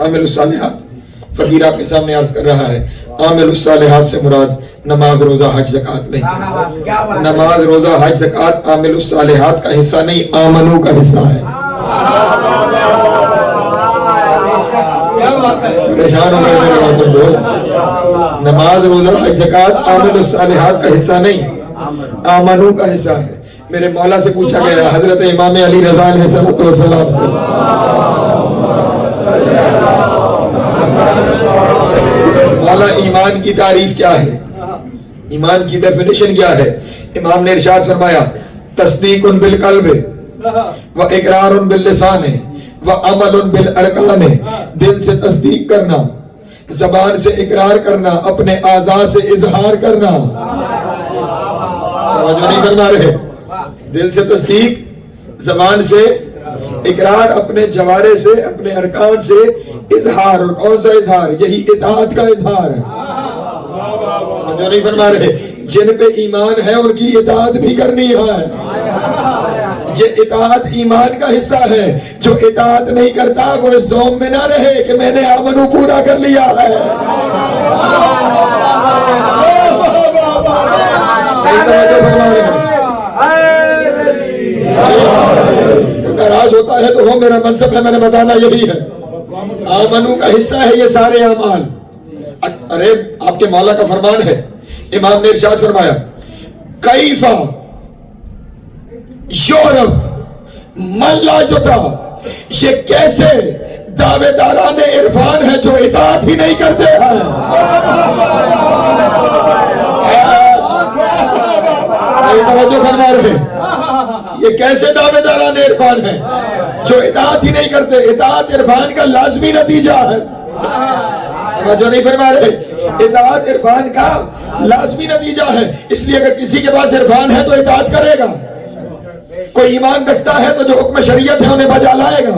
عامل الصالحات فقیر آپ کے سامنے عرض کر رہا ہے، عامل الصالحات سے مراد نماز روزہ حج زکات نہیں، نماز روزہ حج زکات عامل الصالحات کا حصہ نہیں، آمنو کا حصہ ہے۔ پریشان ہو گئے میرے محترم دوست، نماز روزہ حج زکات عامل الصالحات کا حصہ نہیں، آمنو کا حصہ ہے۔ میرے مولا سے پوچھا گیا، حضرت امام علی رضا علیہ السلام، مولا ایمان کی تعریف کیا ہے، ایمان کی ڈیفینیشن کیا ہے؟ امام نے ارشاد فرمایا، تصدیق بالقلب و اقرار باللسان و عمل بالارکان، دل سے تصدیق کرنا، زبان سے اقرار کرنا، اپنے اعضاء سے اظہار کرنا۔ توجہ نہیں فرما رہے؟ دل سے تصدیق، زبان سے اقرار، اپنے جوارے سے، اپنے ارکان سے اظہار۔ اور کون سا اظہار؟ یہی اطاعت کا اظہار ہے۔ جو نہیں فرما رہے؟ جن پہ ایمان ہے ان کی اطاعت بھی کرنی ہے۔ یہ اطاعت ایمان کا حصہ ہے۔ جو اطاعت نہیں کرتا وہ اس زوم میں نہ رہے کہ میں نے آمنو پورا کر لیا ہے۔ نہیں توجہ فرما رہے ہیں؟ ناراض ہوتا ہے تو ہو، میرا منصب ہے، میں نے بتانا یہی ہے۔ آمنو کا حصہ ہے یہ سارے اعمال۔ ارے آپ کے مولا کا فرمان ہے، امام نے ارشاد فرمایا، کیفا یعرف من لا یطیع، یہ کیسے دعوے داران عرفان ہے جو اطاعت ہی نہیں کرتے ہیں۔ توجہ فرما رہے ہیں؟ یہ کیسے دعوے داران عرفان ہیں جو اطاعت ہی نہیں کرتے؟ اطاعت عرفان کا لازمی نتیجہ ہے۔ توجہ نہیں فرما رہے؟ اطاعت عرفان کا لازمی نتیجہ ہے۔ اس لیے اگر کسی کے پاس عرفان ہے تو اطاعت کرے گا۔ کوئی ایمان رکھتا ہے تو جو حکم شریعت ہے انہیں بجا لائے گا،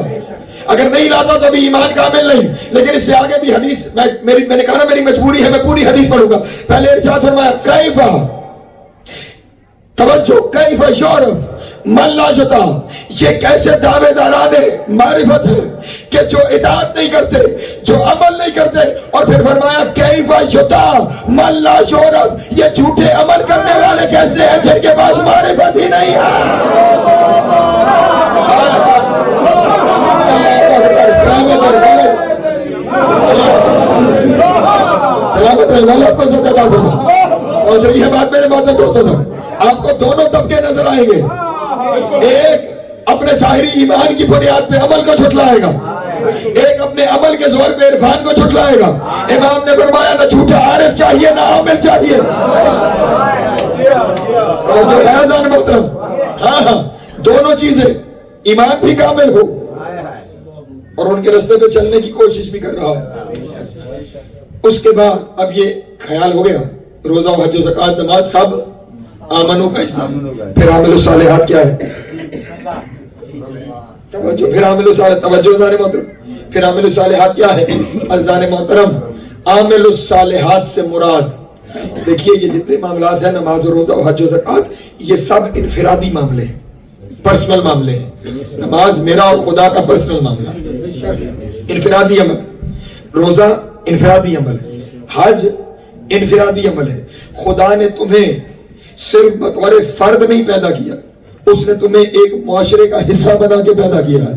اگر نہیں لاتا تو بھی ایمان کامل نہیں۔ لیکن اس سے آگے بھی حدیث، میں نے کہا نا میری مجبوری ہے، میں پوری حدیث پڑھوں گا۔ پہلے ارشاد فرمایا، کیفا، توجہ، کیفا یعرف من لا یطیع، یہ کیسے دعوے داران معرفت ہے کہ جو اطاعت نہیں کرتے، جو عمل نہیں کرتے۔ اور پھر فرمایا کیفا یطیع من لا یعرف، یہ جھوٹے عمل کرنے والے کیسے ہیں جن کے پاس معرفت ہی نہیں ہے۔ سلامت رہے، مولا آپ کو عزت عطا فرمائے۔ اور یہ بات میرے محترم دوستوں تک، آپ کو دونوں طبقے نظر آئیں گے۔ ایک اپنے ظاہری ایمان کی بنیاد پہ عمل کو جھٹلائے گا، ایک اپنے عمل کے زور پہ عرفان کو جھٹلائے گا۔ امام نے فرمایا نہ جھوٹا عارف چاہیے نہ عامل چاہیے۔ جو ہے اذان محترم، ہاں دونوں چیزیں، ایمان بھی کامل ہو اور ان کے راستے پہ چلنے کی کوشش بھی کر رہا ہے۔ اس کے بعد اب یہ خیال ہو گیا، روزہ و حج و زکات نماز سب آمنو کا حصہ۔ پھر عامل الصالحات کیا ہے؟ توجہ، پھر عامل الصالحات، توجہ اذان محترم، پھر عامل الصالحات کیا ہے؟ اذان محترم، عامل الصالحات سے مراد، دیکھیے یہ جتنے معاملات ہیں، نماز و روزہ و حج و زکات، یہ سب انفرادی معاملے ہیں، پرسنل معاملے ہیں۔ نماز میرا اور خدا کا پرسنل معاملہ ہے، انفرادی عمل۔ روزہ انفرادی عمل ہے، حج انفرادی عمل ہے۔ خدا نے تمہیں صرف بطور فرد نہیں پیدا کیا، اس نے تمہیں ایک معاشرے کا حصہ بنا کے پیدا کیا ہے۔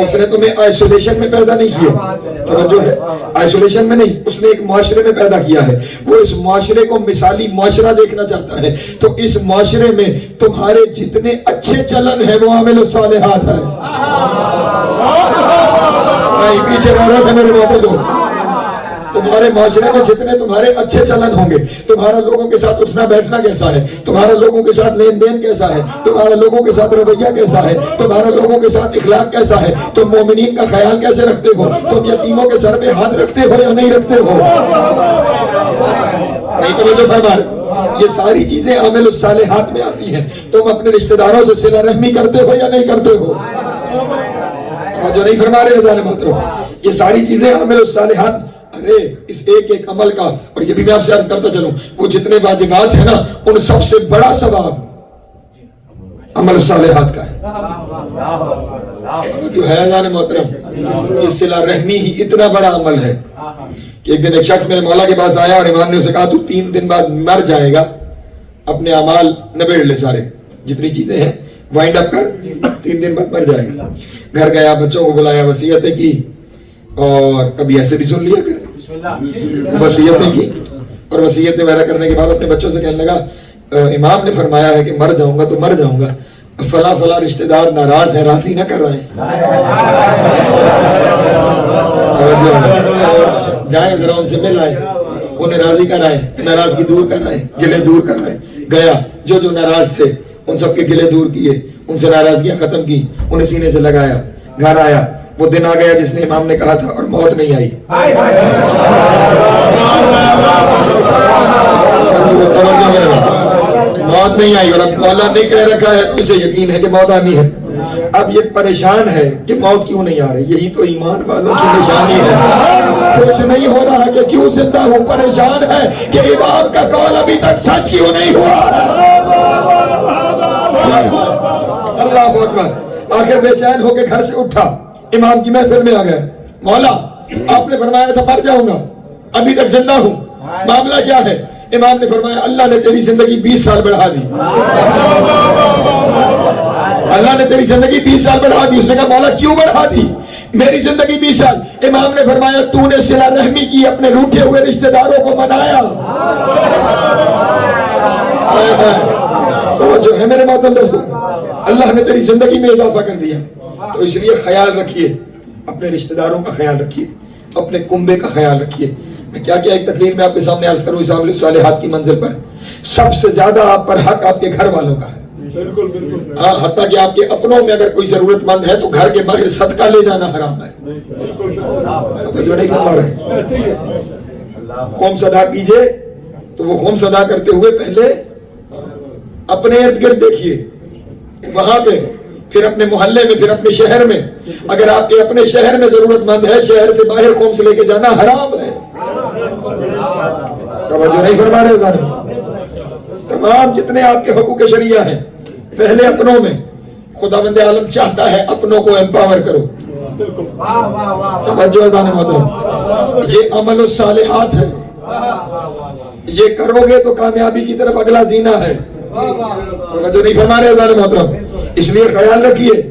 اس نے تمہیں آئسولیشن میں پیدا نہیں کیا، توجہ ہے، آئسولیشن میں نہیں، اس نے ایک معاشرے میں پیدا کیا ہے۔ وہ اس معاشرے کو مثالی معاشرہ دیکھنا چاہتا ہے، تو اس معاشرے میں تمہارے جتنے اچھے چلن ہیں وہ عامل الصالحات ہیں۔ نہیں پیچھے رہ رہا تھا میرے باتوں تو، تمہارے معاشرے میں جتنے تمہارے اچھے چلن ہوں گے، تمہارا لوگوں کے ساتھ اٹھنا بیٹھنا کیسا ہے، تمہارا لوگوں کے ساتھ لین دین کیسا ہے، تمہارا لوگوں کے ساتھ رویہ کیسا ہے، تمہارا لوگوں کے ساتھ اخلاق کیسا ہے، تم مومنین کا خیال کیسے رکھتے ہو، تم یتیموں کے سر پہ ہاتھ رکھتے ہو یا نہیں رکھتے ہو۔ نہیں توجہ فرما رہے؟ یہ ساری چیزیں عامل الصالحات میں آتی ہیں۔ تم اپنے رشتہ داروں سے صلہ رحمی کرتے ہو یا نہیں کرتے ہو؟ توجہ نہیں فرما رہے اذان محترم؟ یہ ساری چیزیں عامل الصالحات۔ ارے اس ایک ایک عمل کا، اور یہ بھی میں آپ سے عرض کرتا چلوں، وہ جتنے واجبات ہیں نا، ان سب سے بڑا ثواب عمل الصالحات کا ہے۔ جو ہے اذان محترم، یہ صلہ رحمی ہی اتنا بڑا عمل ہے کہ ایک دن ایک شخص میرے مولا کے پاس آیا اور امام نے اسے کہا تو 3 دن بعد مر جائے گا، اپنے اعمال نبیڑ لے، سارے جتنی چیزیں ہیں وائنڈ اپ کر، 3 دن بعد مر جائے گا۔ گھر گیا، بچوں کو بلایا، وصیتیں کی، اور کبھی ایسے بھی سن لیا کرے، وصیتیں کی، اور وصیتیں وغیرہ کرنے کے بعد اپنے بچوں سے کہنے لگا امام نے فرمایا ہے کہ مر جاؤں گا تو مر جاؤں گا، فلاں فلاں رشتہ دار ناراض ہیں، راضی نہ کر رہے ہیں، جائیں ذرا ان سے مل آئے، انہیں راضی کر آئے، ناراضگی دور کر آئے، گلے دور کر آئے۔ گیا، جو جو ناراض تھے ان سب کے گلے دور کیے، ان سے ناراضگیاں ختم کی، انہیں سینے سے لگایا۔ گھر آیا، وہ دن آ گیا جس نے امام نے کہا تھا، اور موت نہیں آئی۔ موت نہیں آئی، اور اب مولا نے کہہ رکھا ہے، اسے یقین ہے کہ موت آنی ہے۔ اب یہ پریشان ہے کہ موت کیوں نہیں آ رہی، یہی تو ایمان والوں کی نشانی ہے۔ خوش نہیں ہو رہا کہ کیوں زندہ ہوں، پریشان ہے کہ امام کا قول ابھی تک سچ کیوں نہیں ہوا۔ اللہ اکبر۔ آخر بے چین ہو کے گھر سے اٹھا، امام کی محفل میں آ گیا، مولا آپ نے فرمایا تھا مر جاؤں گا، ابھی تک زندہ ہوں، معاملہ کیا ہے؟ امام نے فرمایا اللہ نے تیری زندگی 20 سال بڑھا دی، اللہ نے تیری زندگی 20 سال بڑھا دی۔ اس نے کہا مولا کیوں بڑھا دی میری زندگی 20 سال؟ امام نے فرمایا تو نے صلہ رحمی کی، اپنے روٹھے ہوئے رشتہ داروں کو منایا۔ توجہ ہے میرے محترم دوستو، اللہ نے تیری زندگی میں اضافہ کر دیا، تو اس لیے خیال رکھیے، اپنے رشتہ داروں کا خیال رکھیے، اپنے کنبے کا خیال رکھیے۔ میں کیا ایک تقریر میں آپ کے سامنے عرض کروں، اس عمل صالحات کی منزل پر سب سے زیادہ آپ پر حق آپ کے گھر والوں کا ہے۔ ہاں، حتیٰ کہ آپ کے اپنوں میں اگر کوئی ضرورت مند ہے تو گھر کے باہر صدقہ لے جانا حرام ہے۔ جو نہیں فرما رہے، خومس ادا کیجئے تو وہ خومس ادا کرتے ہوئے پہلے اپنے ارد گرد دیکھیے، وہاں پہ، پھر اپنے محلے میں، پھر اپنے شہر میں۔ اگر آپ کے اپنے شہر میں ضرورت مند ہے، شہر سے باہر خومس لے کے جانا حرام ہے۔ توجہ نہیں فرما رہے ظالم۔ تمام جتنے آپ کے حقوق شریعہ ہیں پہلے اپنوں میں، خداوند عالم چاہتا ہے اپنوں کو امپاور کرو۔ توجہ ظالم محترم، یہ عمل الصالحات ہے، یہ کرو گے تو کامیابی کی طرف اگلا زینہ ہے۔ توجہ نہیں فرما رہے ظالم محترم، اس لیے خیال رکھیے،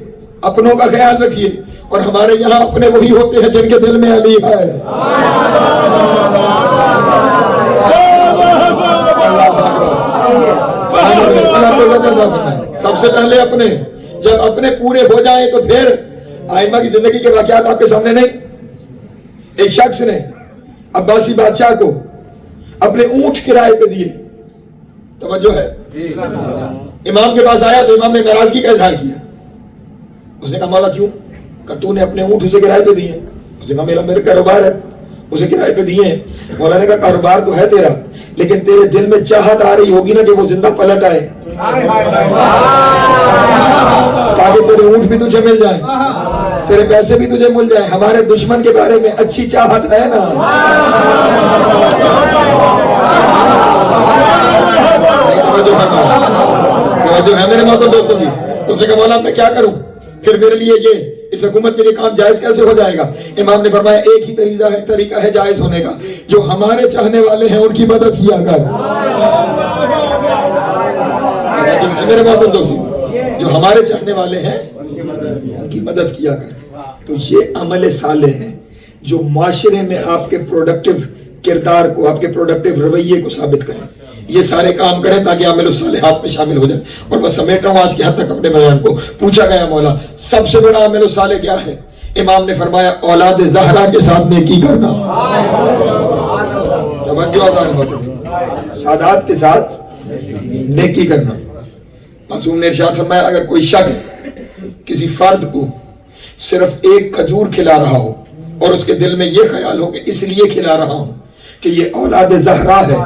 اپنوں کا خیال رکھیے۔ اور ہمارے یہاں اپنے وہی ہوتے ہیں جن کے دل میں علی ہے۔ سب سے پہلے اپنے، جب اپنے پورے ہو جائیں تو پھر آئمہ کی زندگی کے واقعات آپ کے سامنے نہیں۔ ایک شخص نے عباسی بادشاہ کو اپنے اونٹ کرائے پہ دیے، توجہ ہے، امام کے پاس آیا تو امام نے ناراضگی کا اظہار کیا۔ اس نے کہا مولا کیوں؟ کہ تو نے اپنے اونٹ اسے کرائے پہ دیے۔ اس نے کہا میرا کاروبار ہے، اسے کرائے پہ دیے ہیں۔ مولا نے کہا کاروبار تو ہے تیرا، لیکن تیرے دل میں چاہت آ رہی ہوگی نا کہ وہ زندہ پلٹ آئے، تاکہ تیرے اونٹ بھی تجھے مل جائیں، تیرے پیسے بھی تجھے مل جائیں۔ ہمارے دشمن کے بارے میں اچھی چاہت ہے نا؟ جو ہے میرے محترم دوستوں کی، اس نے کہا مولا میں کیا کروں، پھر میرے لیے یہ اس حکومت کے لیے کام جائز کیسے ہو جائے گا؟ امام نے فرمایا ایک ہی طریقہ ہے جائز ہونے کا، جو ہمارے چاہنے والے ہیں ان کی مدد کیا کر۔ جو ہے میرے محترم دوستوں، جو ہمارے چاہنے والے ہیں ان کی مدد کیا کر۔ تو یہ عمل صالح ہے جو معاشرے میں آپ کے پروڈکٹیو کردار کو، آپ کے پروڈکٹیو رویے کو ثابت کریں۔ یہ سارے کام کریں تاکہ عمل الصالحات میں شامل ہو جائیں۔ اور میں سمیٹ رہا ہوں آج کی حد تک اپنے بیان کو۔ پوچھا گیا مولا سب سے بڑا عمل الصالح کیا ہے؟ امام نے فرمایا اولاد زہرا کے ساتھ نیکی کرنا۔ سادات کے ساتھ نیکی کرنا۔ معصوم نے ارشاد فرمایا اگر کوئی شخص کسی فرد کو صرف ایک کھجور کھلا رہا ہو اور اس کے دل میں یہ خیال ہو کہ اس لیے کھلا رہا ہوں کہ یہ اولاد زہرا ہے،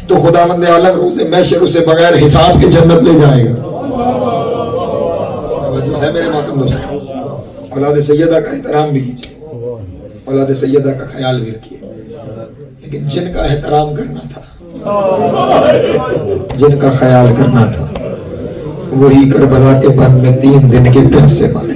تو خداوند عالم روز محشر اسے بغیر حساب کے جنت لے جائے گا۔ توجہ ہے میرے محترم دوستو، اولاد سیدہ کا احترام بھی کیجیے، اولاد سیدہ کا خیال بھی رکھیے، لیکن جن کا احترام کرنا تھا، جن کا خیال کرنا تھا، وہی کربلا کے بن میں 3 دن کے پیاسے مارے۔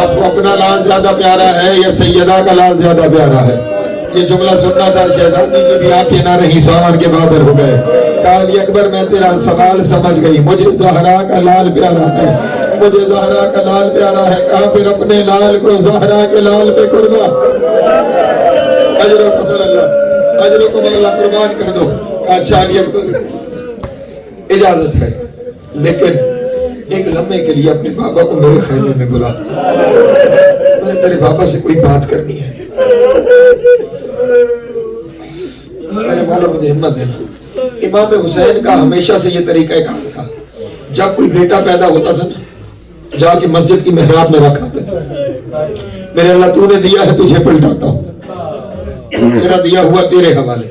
آپ کو اپنا لال زیادہ پیارا ہے یا سیدہ کا لال زیادہ پیارا ہے؟ یہ جملہ سننا تھا، شہزادی کی بھی آنکھیں نہ رہی، سامان کے بادل ہو گئے. کہا علی اکبر میں تیرا سوال سمجھ گئی، مجھے زہرا کا لال پیارا ہے، مجھے زہرا کا لال پیارا ہے. کہا پھر اپنے لال کو زہرا کے لال پہ قربان، اجرکم اللہ قربان کر دو. کہا اچھا علی اکبر اجازت ہے، لیکن ایک لمحے کے لیے اپنے بابا کو میرے خیمے میں بلا، میں نے تیرے بابا سے کوئی بات کرنی ہے. میرے مولا مجھے ہمت دینا. امام حسین کا ہمیشہ سے یہ طریقہ کار تھا، جب کوئی بیٹا پیدا ہوتا تھا نا، جا کے مسجد کی محراب میں رکھا تھا، میرے اللہ تو نے دیا ہے تجھے پلٹاتا ہوں، تیرا دیا ہوا تیرے حوالے.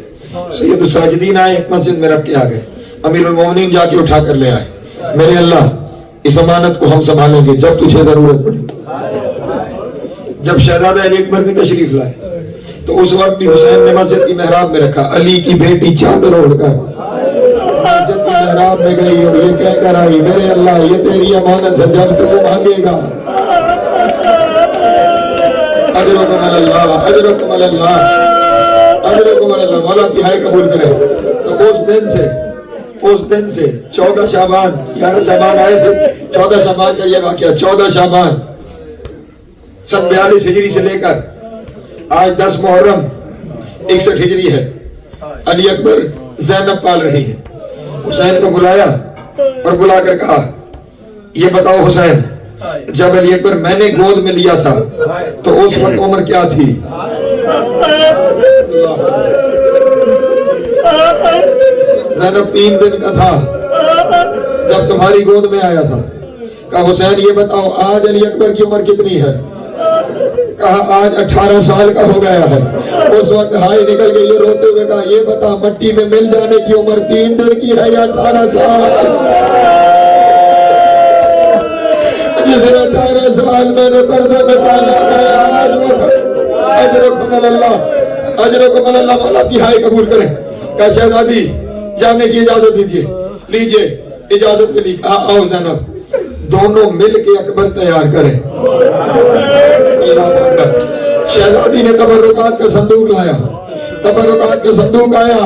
سید الساجدین آئے، مسجد میں رکھ کے آ گئے، امیر المومنین جا کے اٹھا کر لے آئے. میرے اللہ اس امانت کو ہم سنبھالیں گے جب تجھے ضرورت پڑے. جب شہزادہ علی اکبر کی تشریف لائے تو اس وقت بھی حسین نے مسجد کی محراب میں رکھا. علی کی بیٹی چادر اوڑھ کر مسجد کی محراب میں گئی اور یہ کہہ کر آئی، میرے اللہ یہ تیری امانت ہے، جب تو مانگے گا. اجرکم اللہ، اجرکم اللہ، اجرکم اللہ. مولا کی ہائے قبول کرے. تو اس دن سے 14 شعبان 11 شعبان آئے تھے، 14 شعبان کا یہ واقعہ، 14 شعبان سن 42 ہجری سے لے کر آج 10 محرم 61 ہجری ہے. علی اکبر زینب پال رہی ہے. حسین کو بلایا اور بلا کر کہا یہ بتاؤ حسین، جب علی اکبر میں نے گود میں لیا تھا تو اس وقت عمر کیا تھی؟ زینب 3 دن کا تھا جب تمہاری گود میں آیا تھا. کہا حسین یہ بتاؤ آج علی اکبر کی عمر کتنی ہے؟ کہا آج 18 سال کا ہو گیا ہے. اس وقت ہائی نکل گئی، یہ روتے ہوئے کہا یہ بتا مٹی میں مل جانے کی عمر 3 دن کی ہے یا 18 سال؟ جسے 18 سال میں نے پردے میں پالا ہے آج وہ. اجرکم اللہ، اجرکم اللہ. مولا کی ہائی قبول کریں. کہا شہزادی جانے کی اجازت دیجیے. لیجیے اجازت ملی. کہا آؤ زینب دونوں مل کے اکبر تیار کریں. شہزادی نے تبرکات کا صندوق لایا، تبرکات کا صندوق آیا.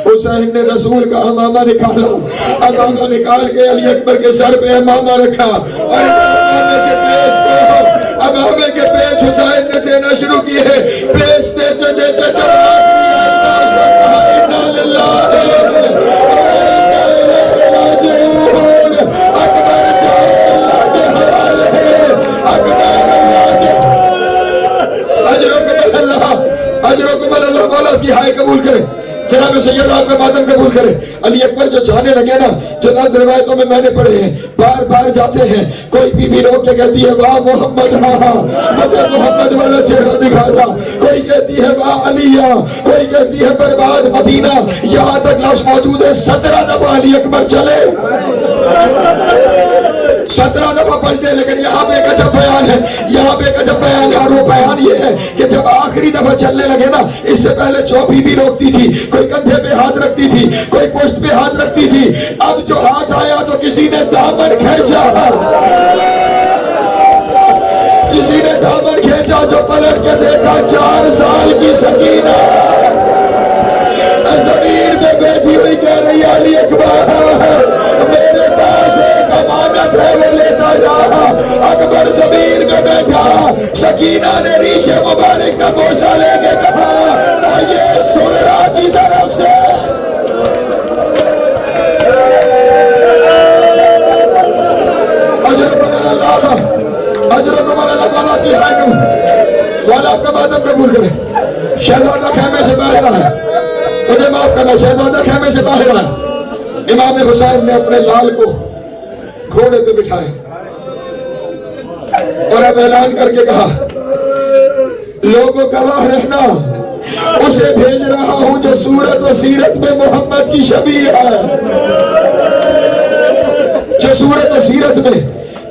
حسین نے رسول کا امامہ نکالا، امامہ نکال کے علی اکبر کے سر پہ امامہ رکھا اور امامے کے پیچ حسین نے دینا شروع کیے. پیچ دیتے دیتے جب آخری آئینا اس وقت کہا اِنَّا لِلَّهِ وَإِنَّا إِلَيْهِ رَاجِعُونَ. اکبر جائے اللہ کے حوالے، اکبر اللہ کے. اجرکم اللہ، اجرکم اللہ. مولا کی ہائے قبول کرے. جناب سید آپ کا ماتم قبول کرے. علی اکبر جو جانے لگے نا، جو ناز روایتوں میں نے پڑھے ہیں، بار بار جاتے ہیں. کوئی بی بی رو کے کہتی ہے واہ محمد، ہاں مجھے محمد والا چہرہ دکھا تھا. کوئی کہتی ہے واہ علیہ، کوئی کہتی ہے برباد مدینہ. یہاں تک لفظ موجود ہے 17 دفعہ علی اکبر چلے، 17 دفعہ پلٹے. لیکن یہاں پہ ایک عجب بیان ہے، یہاں پہ ایک عجب بیان ہے، اور وہ بیان یہ ہے کہ جب آخری دفعہ چلنے لگے نا، اس سے پہلے چوبی بھی روکتی تھی، کوئی کندھے پہ ہاتھ رکھتی تھی، کوئی پشت پہ ہاتھ رکھتی تھی. اب جو ہاتھ آیا تو کسی نے دامن کھینچا، کسی نے دامن کھینچا. جو پلٹ کے دیکھا 4 سال کی سکینہ زمین میں بیٹھی ہوئی کہہ رہی علی اکبر میرے پاس ایک امانت ہے وہ لیتا جا. اکبر زمین میں بیٹھا، سکینہ نے ریش مبارک کا بوسہ لے کے کہا اور یہ سرا کی طرف سے. اجرکم اللہ، اجرکم اللہ. والا کی حاکم والا کا ماتم قبول کرے. شہزادہ خیمے سے باہر آیا، مجھے معاف کرنا، شہزادہ خیمے سے باہر آیا. امام حسین نے اپنے لال کو گھوڑے پہ بٹھایا اور اب اعلان کر کے کہا لوگوں گواہ رہنا، اسے بھیج رہا ہوں جو صورت و سیرت میں محمد کی شبیہ ہے، جو صورت و سیرت میں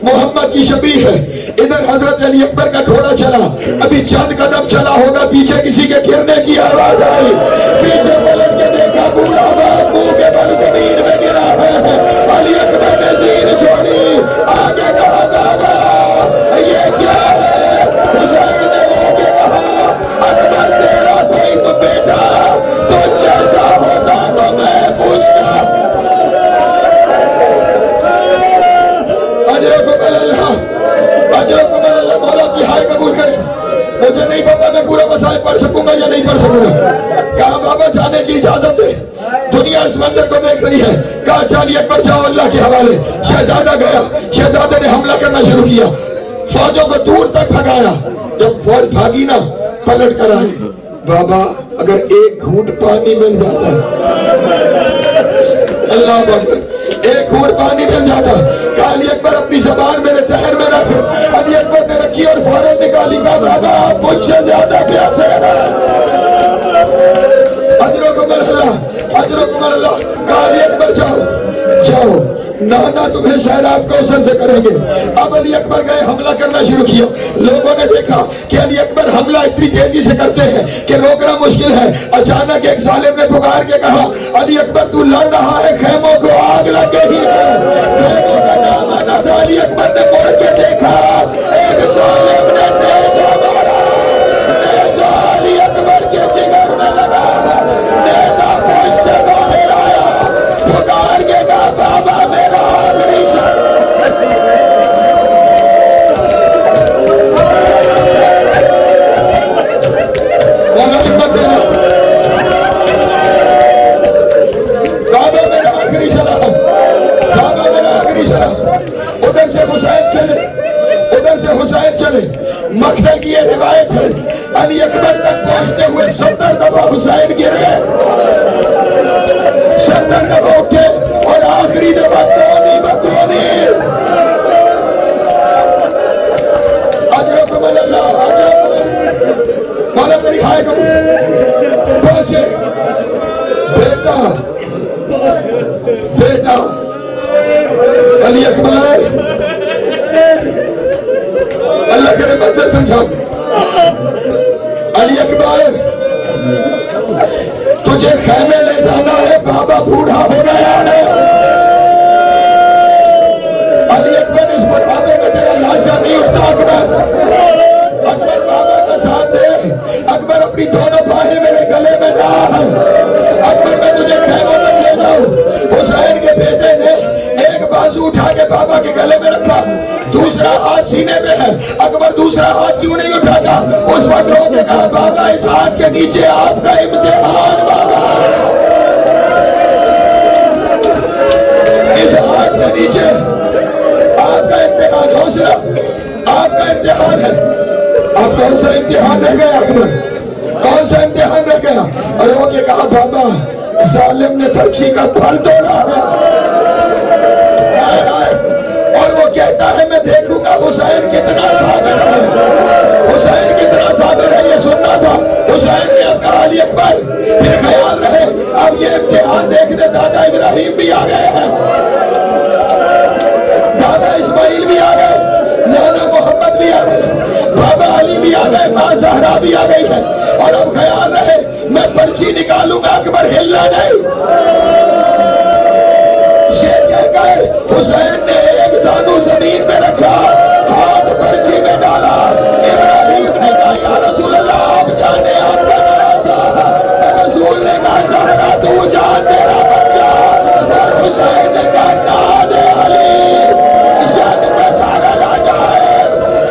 محمد کی شبیہ ہے. ادھر حضرت علی اکبر کا گھوڑا چلا، ابھی چند قدم چلا ہوگا، پیچھے کسی کے گرنے کی آواز آئی. پیچھے پلٹ کے دیکھا بوڑھا باپ منہ کے بل زمین میں گرا ہے. علی اکبر نے زین چھوڑی، آگے کہا بابا یہ کیا کی اجازت دے، دنیا اس منظر کو دیکھ رہی ہے۔ کہا چالی اکبر جاؤ اللہ کے حوالے۔ شہزادہ گیا، شہزادے نے حملہ کرنا شروع کیا، فوجوں کو دور تک بھگایا۔ جب فوج بھاگی نا، پلٹ کر آئے، بابا اگر ایک گھونٹ پانی مل جاتا، اللہ اکبر، ایک گھونٹ پانی مل جاتا۔ کہا علی اکبر اپنی زبان میرے دہن میں رکھ۔ علی اکبر نے رکھی اور فوراً نکالی۔ کہا بابا آپ مجھ سے زیادہ پیاسے ہیں، اجرکم اللہ، اجرکم اللہ۔ کہا علی اکبر جاؤ جاؤ، نانا تمہیں سیراب کوثر سے کریں گے۔ اب علی اکبر گئے، حملہ کرنا شروع کیا۔ لوگوں نے دیکھا کہ علی اکبر حملہ اتنی تیزی سے کرتے ہیں کہ روکنا مشکل ہے۔ اچانک ایک ظالم نے پکار کے کہا علی اکبر تو لڑ رہا ہے، خیموں کو آگ لگ گئی ہے۔ خیموں کا نام آنا تھا۔ علی اکبر نے مڑ کے دیکھا، ایک ظالم نے نیزہ مارا، نیزہ علی اکبر کے جگر میں لگا، نیزہ پوچھ سے باہر آیا، پکار کے کہا بابا میرا آخری مولا ہمت دینا، بابا میرا آخری سلام، بابا میرا آخری سلام۔ ادھر سے حسین چلے، ادھر سے حسین چلے۔ مقتل کی یہ روایت ہے، علی اکبر تک پہنچتے ہوئے 70 دفعہ حسین گرے، 70 دفعہ اٹھے، اور آخری دفعہ کونی بکونی۔ اجرکم اللہ، اجرکم اللہ۔ مولا تیری ہائے قبول۔ پہنچے، بیٹا بیٹا علی اکبر، اللہ کرے منظر سمجھاؤ۔ علی اکبر تجھے خیمے لے جانا ہے، بابا بوڑھا ہو گیا ہے۔ علی اکبر اس بڑھاپے میں تیرا لاشا نہیں اٹھتا۔ اکبر، اکبر بابا کا ساتھ دے۔ اکبر اپنی دونوں باہیں میرے گلے میں ڈال۔ اکبر میں تجھے خیموں تک لے جاؤں۔ حسین کے بیٹے نے ایک بازو اٹھا کے بابا کے گلے میں رکھا، دوسرا ہاتھ سینے میں ہے۔ اکبر دوسرا ہاتھ کیوں نہیں اٹھاتا؟ اس وقت رو کے کہا بابا اس ہاتھ کے نیچے آپ کا امتحان، بابا اس ہاتھ کے نیچے آپ کا امتحان، حوصلہ آپ کا امتحان ہے۔ اب کون سا امتحان رہ گیا اکبر؟ کون سا امتحان رہ گیا؟ اور رو کے کہا بابا ظالم نے پرچی کا پھل توڑا ہے۔ اور وہ کہتا ہے میں دیکھوں گا حسین کتنا صابر ہے، حسین کتنا صابر ہے، یہ سننا تھا۔ حسین نے اب کہا علی اکبر پھر خیال رہے، اب یہ امتحان دیکھنے دادا ابراہیم بھی آ گئے ہیں، دادا اسماعیل بھی آ گئے، نانا محمد بھی آ گئے، بابا علی بھی آ گئے، ماں زہرا بھی آ گئی ہے۔ اور اب خیال رہے میں پرچی نکالوں گا، اکبر ہلنا نہیں۔ یہ کہہ کر حسین نے ایک زانو زمین پہ رکھا، ہاتھ پرچی میں ڈالا۔ ابراہیم نے کہا یا رسول اللہ آپ جانے آپ کا نرازہ، رسول نے کہا زہرا تو جان تیرا بچہ، اور حسین نے کہا ناد علی شاید بچارا لا جائے،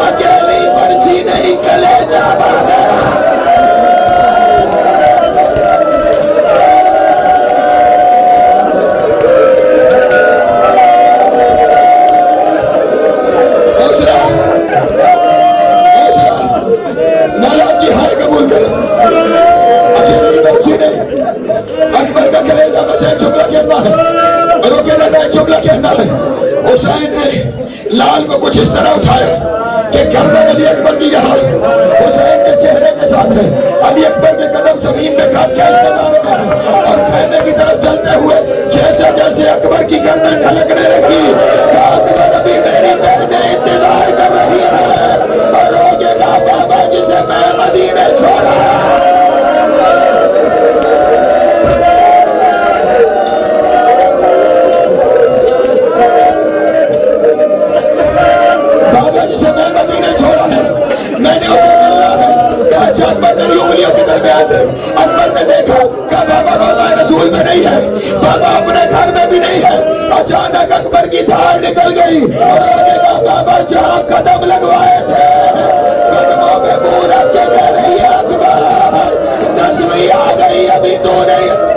اکیلی پرچی نہیں کلیجہ باہر۔ اکبر کا کلیجہ بس ایک جملہ کہنا ہے، روکے رہنا ایک جملہ کہنا ہے۔ حسین نے لال کو کچھ اس طرح اٹھایا کہ گردن علی اکبر کی یہاں حسین کے چہرے کے ساتھ ہے، علی اکبر کے قدم زمین میں کھاد کے استعمال ہو گئے، اور خیمے کی طرف چلتے ہوئے جیسے جیسے اکبر کی گردن ڈھلکنے لگی، کہا اکبر ابھی میری بہنیں انتظار کر رہی ہیں، اور روکے کہا بابا جسے میں مدینے چھوڑا۔ میں نے اسے ملنا ہے، کہا اچھا اکبر میری انگلیوں کے درمیان ہے۔ اکبر نے دیکھا، کہا بابا روضہ رسول میں نہیں ہے، بابا اپنے گھر میں بھی نہیں ہے۔ اچانک اکبر کی دھار نکل گئی، اور آگے کہا بابا جہاں قدم لگوائے تھے قدموں پہ منہ رکھ کے کہہ رہی ہے اکبر 10ویں آ گئی ابھی تو نہیں۔